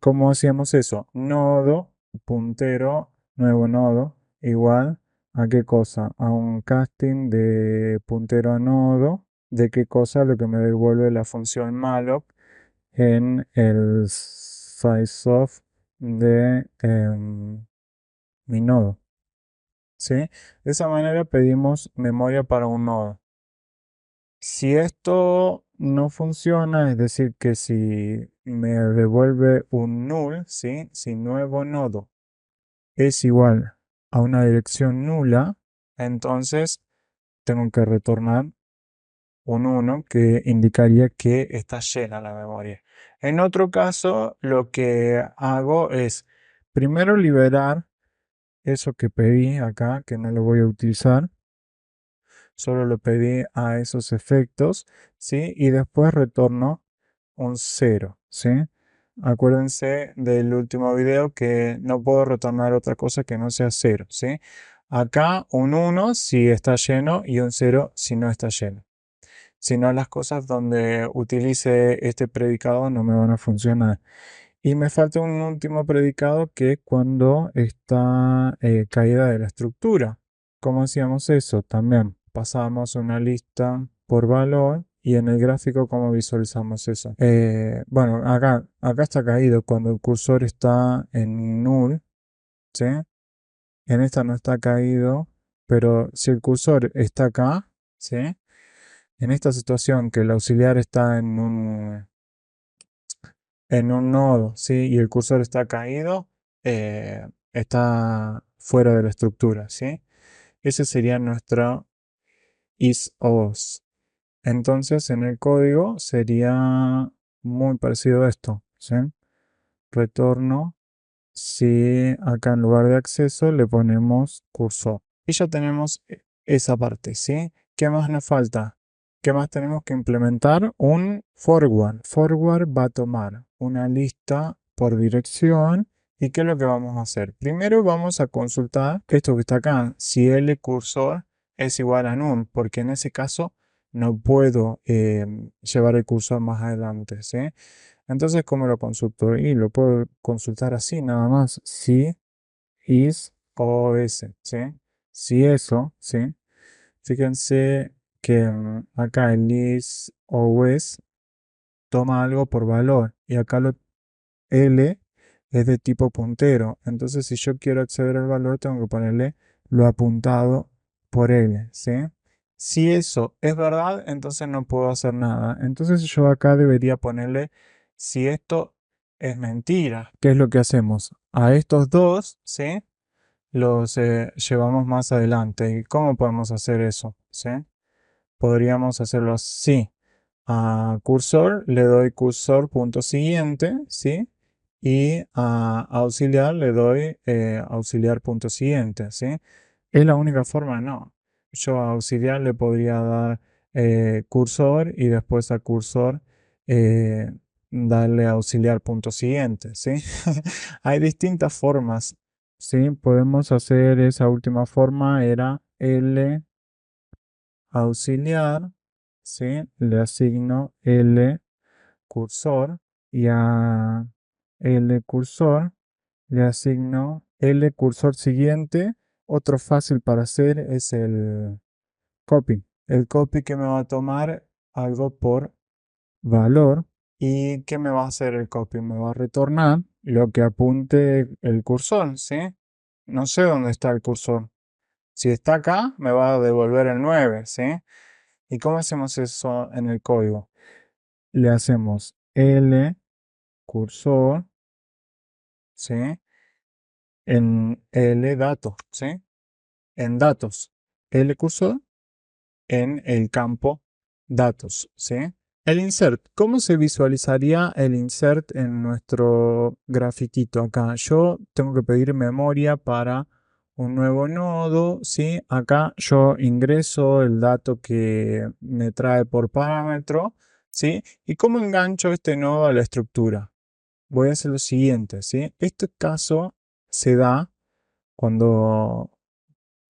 ¿cómo hacíamos eso? Nodo, puntero, nuevo nodo, igual. ¿A qué cosa? A un casting de puntero a nodo. ¿De qué cosa? Lo que me devuelve la función malloc en el sizeof de mi nodo. ¿Sí? De esa manera pedimos memoria para un nodo. Si esto no funciona, es decir, que si me devuelve un null, ¿sí? Si nuevo nodo es igual a una dirección nula, entonces tengo que retornar un 1 que indicaría que está llena la memoria. En otro caso, lo que hago es primero liberar eso que pedí acá, que no lo voy a utilizar, solo lo pedí a esos efectos, ¿sí? Y después retorno un 0, ¿sí? Acuérdense del último video que no puedo retornar otra cosa que no sea 0, ¿sí? Acá un 1 si está lleno y un 0 si no está lleno. Si no, las cosas donde utilice este predicado no me van a funcionar. Y me falta un último predicado que es cuando está caída de la estructura. ¿Cómo hacíamos eso? También pasábamos una lista por valor y en el gráfico cómo visualizamos eso. Bueno, acá está caído cuando el cursor está en null, ¿sí? En esta no está caído, pero si el cursor está acá, ¿sí? En esta situación que el auxiliar está en un nodo, ¿sí? Y el cursor está caído, está fuera de la estructura, ¿sí? Ese sería nuestro is-os. Entonces en el código sería muy parecido a esto, ¿sí? Retorno si acá en lugar de acceso le ponemos cursor. Y ya tenemos esa parte, ¿sí? ¿Qué más nos falta? ¿Qué más tenemos que implementar? Un forward. Forward va a tomar una lista por dirección. ¿Y qué es lo que vamos a hacer? Primero vamos a consultar esto que está acá, si el cursor es igual a none, porque en ese caso no puedo llevar el cursor más adelante, ¿sí? Entonces, ¿cómo lo consulto? Y lo puedo consultar así, nada más. Si is OS, ¿sí? Si eso, ¿sí? Fíjense que acá el is OS toma algo por valor y acá L es de tipo puntero. Entonces, si yo quiero acceder al valor, tengo que ponerle lo apuntado por L, ¿sí? Si eso es verdad, entonces no puedo hacer nada. Entonces yo acá debería ponerle si esto es mentira. ¿Qué es lo que hacemos? A estos dos, ¿sí? Los llevamos más adelante. ¿Y cómo podemos hacer eso? ¿Sí? Podríamos hacerlo así. A cursor le doy cursor punto siguiente, ¿sí? Y a auxiliar le doy auxiliar punto siguiente, ¿sí? Es la única forma, no. Yo a auxiliar le podría dar cursor y después a cursor eh, darle auxiliar punto siguiente, ¿sí? Hay distintas formas, ¿sí? Podemos hacer esa última forma, era L auxiliar, ¿sí? Le asigno L cursor y a L cursor, le asigno L cursor siguiente. Otro fácil para hacer es el copy. El copy que me va a tomar algo por valor. ¿Y qué me va a hacer el copy? Me va a retornar lo que apunte el cursor, ¿sí? No sé dónde está el cursor. Si está acá, me va a devolver el 9, ¿sí? ¿Y cómo hacemos eso en el código? Le hacemos L cursor, ¿sí? En L datos, ¿sí? En datos. L cursor en el campo datos, ¿sí? El insert. ¿Cómo se visualizaría el insert en nuestro grafiquito acá? Yo tengo que pedir memoria para un nuevo nodo, ¿sí? Acá yo ingreso el dato que me trae por parámetro, ¿sí? ¿Y cómo engancho este nodo a la estructura? Voy a hacer lo siguiente, ¿sí? Este caso se da cuando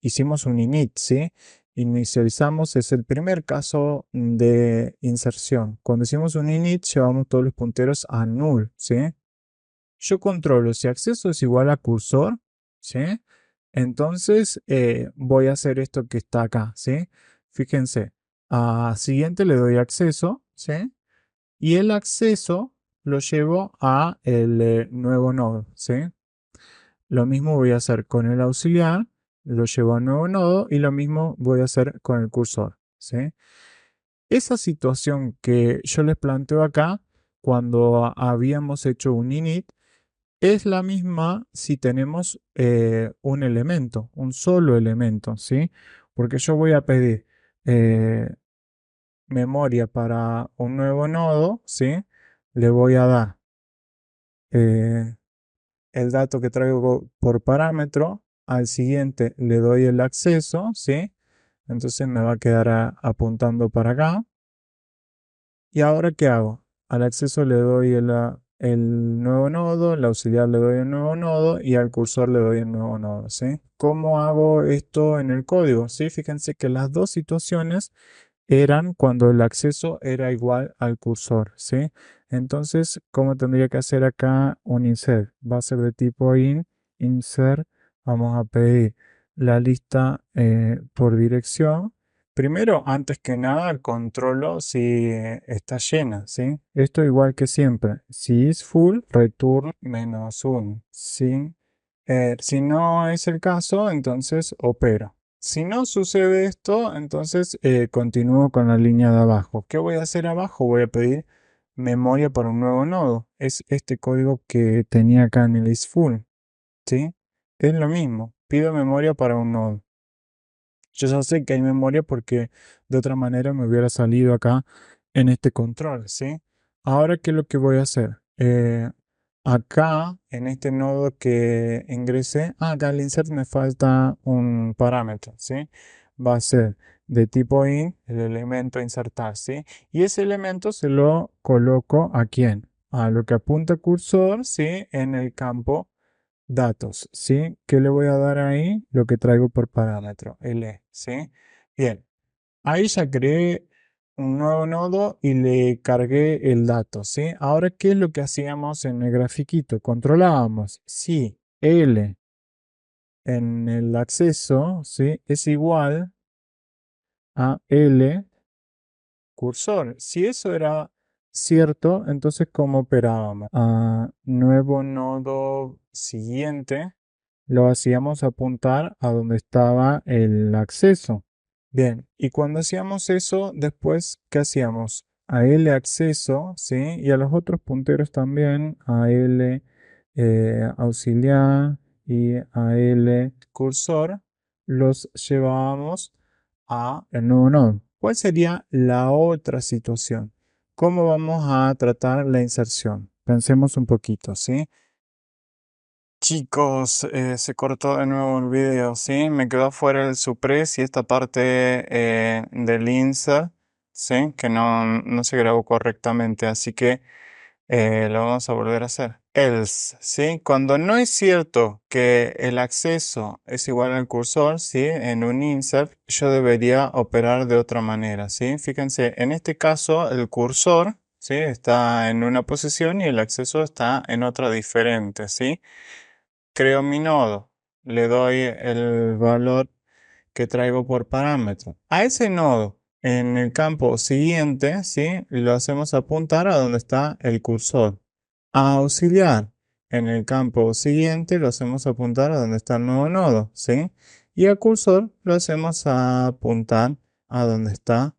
hicimos un init, ¿sí? Inicializamos, es el primer caso de inserción. Cuando hicimos un init, llevamos todos los punteros a null, ¿sí? Yo controlo si acceso es igual a cursor, ¿sí? Entonces voy a hacer esto que está acá, ¿sí? Fíjense, a siguiente le doy acceso, ¿sí? Y el acceso lo llevo a el nuevo nodo, ¿sí? Lo mismo voy a hacer con el auxiliar, lo llevo a un nuevo nodo y lo mismo voy a hacer con el cursor, ¿sí? Esa situación que yo les planteo acá, cuando habíamos hecho un init, es la misma si tenemos un elemento, un solo elemento, ¿sí? Porque yo voy a pedir eh, memoria para un nuevo nodo, ¿sí? Le voy a dar eh, el dato que traigo por parámetro, al siguiente le doy el acceso, ¿sí? Entonces me va a quedar apuntando para acá. ¿Y ahora qué hago? Al acceso le doy el nuevo nodo, al auxiliar le doy el nuevo nodo y al cursor le doy el nuevo nodo, ¿sí? ¿Cómo hago esto en el código? ¿Sí? Fíjense que las dos situaciones eran cuando el acceso era igual al cursor, ¿sí? Entonces, ¿cómo tendría que hacer acá un insert? Va a ser de tipo insert. Vamos a pedir la lista por dirección. Primero, antes que nada, controlo si está llena, ¿sí? Esto igual que siempre. Si es full, return -1. Si no es el caso, entonces opera. Si no sucede esto, entonces continúo con la línea de abajo. ¿Qué voy a hacer abajo? Voy a pedir memoria para un nuevo nodo. Es este código que tenía acá en el isFull, ¿sí? Es lo mismo. Pido memoria para un nodo. Yo ya sé que hay memoria porque de otra manera me hubiera salido acá en este control, ¿sí? Ahora, ¿qué es lo que voy a hacer? Acá, en este nodo que ingresé, acá al insert me falta un parámetro, ¿sí? Va a ser de tipo int, el elemento a insertar, ¿sí? Y ese elemento se lo coloco ¿a quién? A lo que apunta cursor, ¿sí? En el campo datos, ¿sí? ¿Qué le voy a dar ahí? Lo que traigo por parámetro, L, ¿sí? Bien, ahí ya creé un nuevo nodo y le cargué el dato, ¿sí? Ahora, ¿qué es lo que hacíamos en el grafiquito? Controlábamos si L en el acceso, ¿sí? Es igual a L cursor. Si eso era cierto, entonces ¿cómo operábamos? A nuevo nodo siguiente lo hacíamos apuntar a donde estaba el acceso. Bien, y cuando hacíamos eso, después, ¿qué hacíamos? A L acceso, ¿sí? Y a los otros punteros también, a L auxiliar y a L cursor, los llevábamos a el nuevo nodo. ¿Cuál sería la otra situación? ¿Cómo vamos a tratar la inserción? Pensemos un poquito, ¿sí? Chicos, se cortó de nuevo el video, ¿sí? Me quedó fuera el suppress y esta parte del insert, ¿sí? Que no se grabó correctamente, así que lo vamos a volver a hacer. Else, ¿sí? Cuando no es cierto que el acceso es igual al cursor, ¿sí? En un insert, yo debería operar de otra manera, ¿sí? Fíjense, en este caso, el cursor ¿sí? Está en una posición y el acceso está en otra diferente, ¿sí? Creo mi nodo, le doy el valor que traigo por parámetro. A ese nodo, en el campo siguiente, ¿sí? Lo hacemos apuntar a donde está el cursor. A auxiliar, en el campo siguiente, lo hacemos apuntar a donde está el nuevo nodo, ¿sí? Y a cursor lo hacemos apuntar a donde está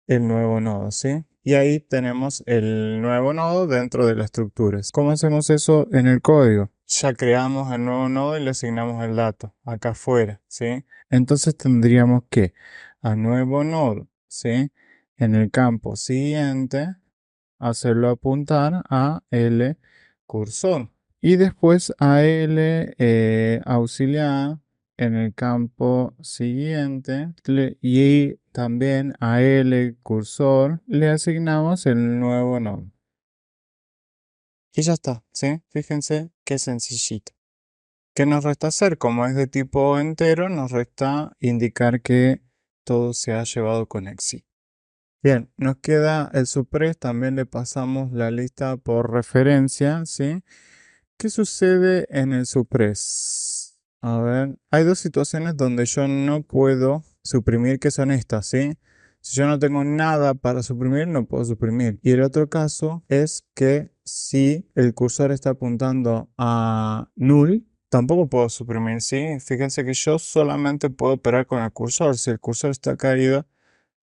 el nuevo nodo, ¿sí? Y ahí tenemos el nuevo nodo dentro de la estructura. ¿Cómo hacemos eso en el código? Ya creamos el nuevo nodo y le asignamos el dato acá afuera, ¿sí? Entonces tendríamos que a nuevo nodo, ¿sí? En el campo siguiente, hacerlo apuntar a L cursor. Y después a L auxiliar en el campo siguiente y también a L cursor le asignamos el nuevo nodo. Y ya está, ¿sí? Fíjense qué sencillito. ¿Qué nos resta hacer? Como es de tipo entero, nos resta indicar que todo se ha llevado con éxito. Bien, nos queda el supres, también le pasamos la lista por referencia, ¿sí? ¿Qué sucede en el supres? A ver, hay dos situaciones donde yo no puedo suprimir, que son estas, ¿sí? Si yo no tengo nada para suprimir, no puedo suprimir. Y el otro caso es que si el cursor está apuntando a null, tampoco puedo suprimir, ¿sí? Fíjense que yo solamente puedo operar con el cursor. Si el cursor está caído,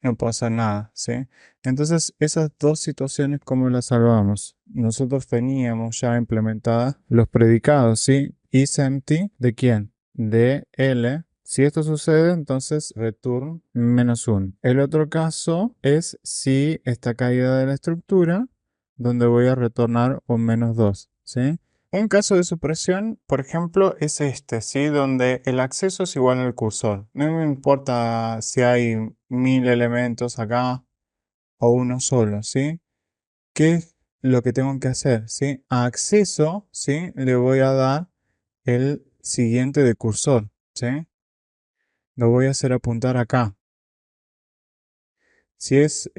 no pasa nada, ¿sí? Entonces, esas dos situaciones, ¿cómo las salvamos? Nosotros teníamos ya implementadas los predicados, ¿sí? isEmpty, ¿de quién? De L. Si esto sucede, entonces return -1. El otro caso es si está caída de la estructura, donde voy a retornar un -2, ¿sí? Un caso de supresión, por ejemplo, es este, ¿sí? Donde el acceso es igual al cursor. No me importa si hay 1000 elementos acá o uno solo, ¿sí? ¿Qué es lo que tengo que hacer? ¿Sí? A acceso, ¿sí? Le voy a dar el siguiente de cursor, ¿sí? Lo voy a hacer apuntar acá. Si es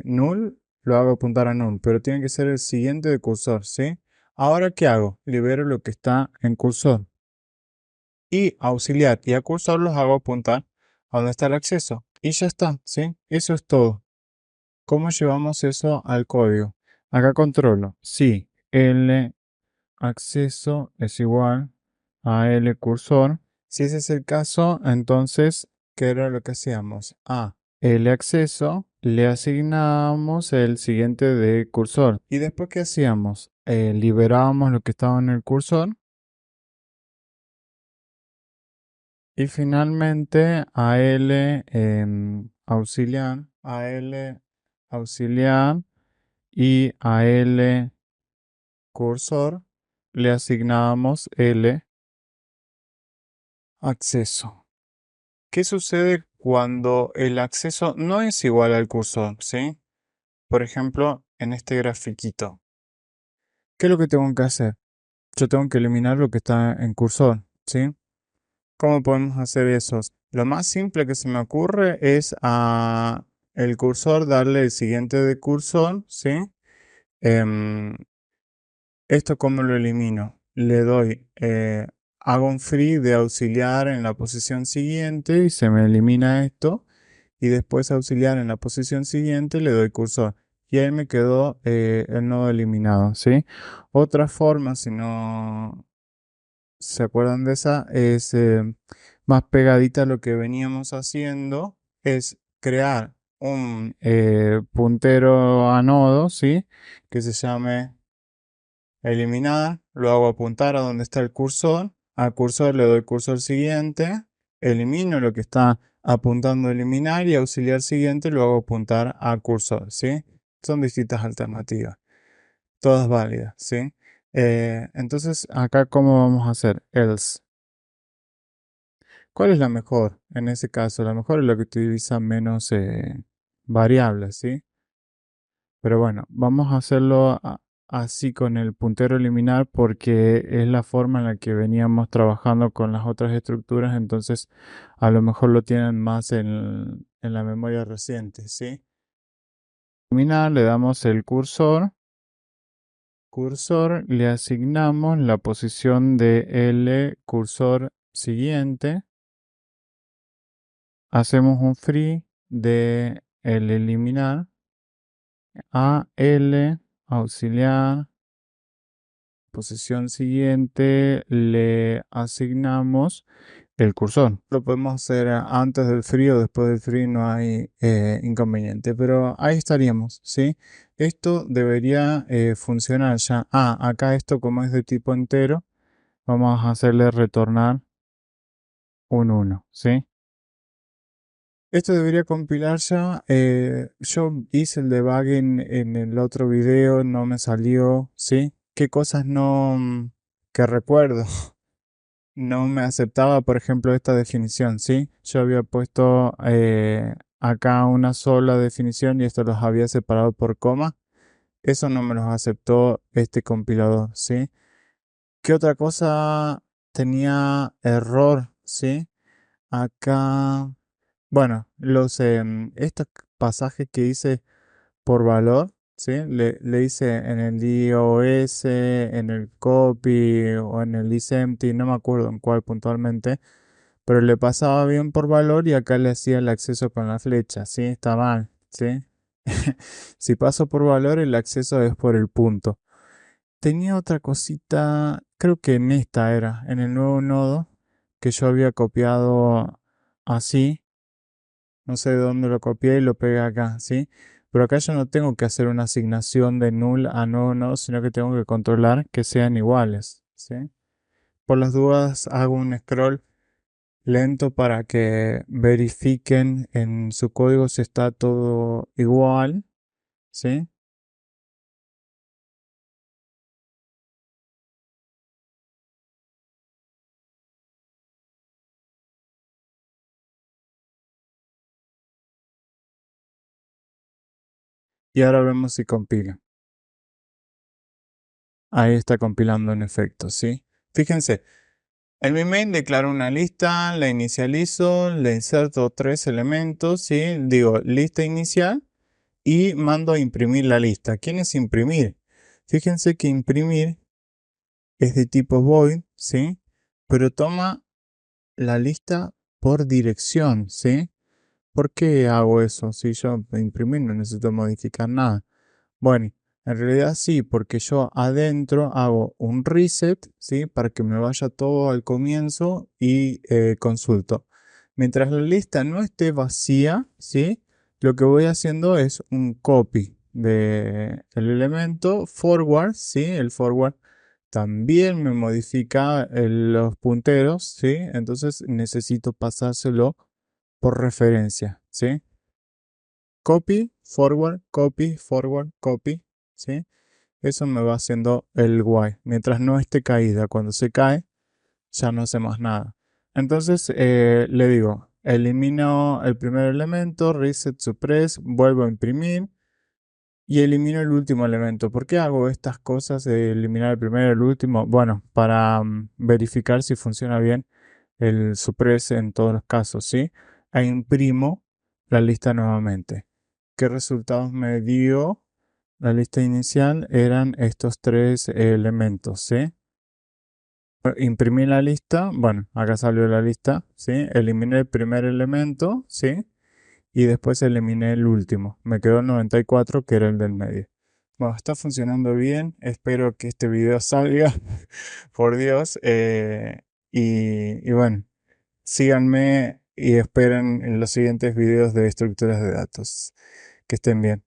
null, lo hago apuntar a null, pero tiene que ser el siguiente de cursor, ¿sí? Ahora, ¿qué hago? Libero lo que está en cursor. Y auxiliar y a cursor los hago apuntar a donde está el acceso. Y ya está, ¿sí? Eso es todo. ¿Cómo llevamos eso al código? Acá controlo si L acceso es igual a L cursor. Si ese es el caso, entonces, ¿qué era lo que hacíamos? A L acceso le asignamos el siguiente de cursor. ¿Y después qué hacíamos? Liberábamos lo que estaba en el cursor. Y finalmente a L auxiliar y a L cursor le asignábamos L acceso. ¿Qué sucede cuando el acceso no es igual al cursor? ¿Sí? Por ejemplo, en este grafiquito. ¿Qué es lo que tengo que hacer? Yo tengo que eliminar lo que está en cursor, ¿sí? ¿Cómo podemos hacer eso? Lo más simple que se me ocurre es a el cursor darle el siguiente de cursor, ¿sí? Em, ¿Esto cómo lo elimino? Le doy, hago un free de auxiliar en la posición siguiente y se me elimina esto. Y después auxiliar en la posición siguiente le doy cursor. Y ahí me quedó el nodo eliminado, ¿sí? Otra forma, si no se acuerdan de esa, es más pegadita a lo que veníamos haciendo, es crear un puntero a nodo, ¿sí? Que se llame eliminar, lo hago apuntar a donde está el cursor, al cursor le doy cursor siguiente, elimino lo que está apuntando a eliminar y auxiliar siguiente lo hago apuntar a cursor, ¿sí? Son distintas alternativas, todas válidas, ¿sí? Entonces, acá, ¿cómo vamos a hacer? Else. ¿Cuál es la mejor? En ese caso, la mejor es la que utiliza menos variables, ¿sí? Pero bueno, vamos a hacerlo así con el puntero eliminar porque es la forma en la que veníamos trabajando con las otras estructuras, entonces a lo mejor lo tienen más en la memoria reciente, ¿sí? Terminar, le damos el cursor, le asignamos la posición de L cursor siguiente, hacemos un free de el eliminar a L auxiliar, posición siguiente, le asignamos el cursor. Lo podemos hacer antes del free o después del free, no hay inconveniente, pero ahí estaríamos, ¿sí? Esto debería funcionar ya. Acá esto como es de tipo entero, vamos a hacerle retornar un 1, ¿sí? Esto debería compilar ya. Yo hice el debugging en el otro video, no me salió, ¿sí? ¿Qué cosas no que recuerdo? No me aceptaba, por ejemplo, esta definición, ¿sí? Yo había puesto acá una sola definición y esto los había separado por coma. Eso no me los aceptó este compilador, ¿sí? ¿Qué otra cosa tenía error, ¿sí? Acá, bueno, estos pasajes que hice por valor, ¿sí? Le hice en el iOS, en el copy o en el isempty, no me acuerdo en cuál puntualmente, pero le pasaba bien por valor y acá le hacía el acceso con la flecha, ¿sí? Está mal, ¿sí? Si paso por valor, el acceso es por el punto. Tenía otra cosita, creo que en esta era, en el nuevo nodo, que yo había copiado así, no sé de dónde lo copié y lo pegué acá, ¿sí? Pero acá yo no tengo que hacer una asignación de null a nuevo nodo, sino que tengo que controlar que sean iguales, ¿sí? Por las dudas hago un scroll lento para que verifiquen en su código si está todo igual, ¿sí? Y ahora vemos si compila. Ahí está compilando en efecto, ¿sí? Fíjense, en mi main declaro una lista, la inicializo, le inserto tres elementos, ¿sí? Digo lista inicial y mando a imprimir la lista. ¿Quién es imprimir? Fíjense que imprimir es de tipo void, ¿sí? Pero toma la lista por dirección, ¿sí? ¿Por qué hago eso? Si yo imprimir no necesito modificar nada. Bueno, en realidad sí, porque yo adentro hago un reset, ¿sí? Para que me vaya todo al comienzo y consulto. Mientras la lista no esté vacía, ¿sí? Lo que voy haciendo es un copy del elemento forward, ¿sí? El forward también me modifica los punteros, ¿sí? Entonces necesito pasárselo por referencia, ¿sí? Copy, forward, copy, ¿sí? Eso me va haciendo el while. Mientras no esté caída, cuando se cae, ya no hace más nada. Entonces le digo, elimino el primer elemento, reset suppress, vuelvo a imprimir y elimino el último elemento. ¿Por qué hago estas cosas de eliminar el primero y el último? Bueno, para verificar si funciona bien el suppress en todos los casos, ¿sí? E imprimo la lista nuevamente. ¿Qué resultados me dio? La lista inicial eran estos tres elementos, ¿sí? Imprimí la lista, bueno, acá salió la lista, ¿sí? Eliminé el primer elemento, ¿sí? Y después eliminé el último. Me quedó el 94, que era el del medio. Bueno, está funcionando bien. Espero que este video salga, por Dios. Y bueno, síganme y esperen en los siguientes videos de estructuras de datos. Que estén bien.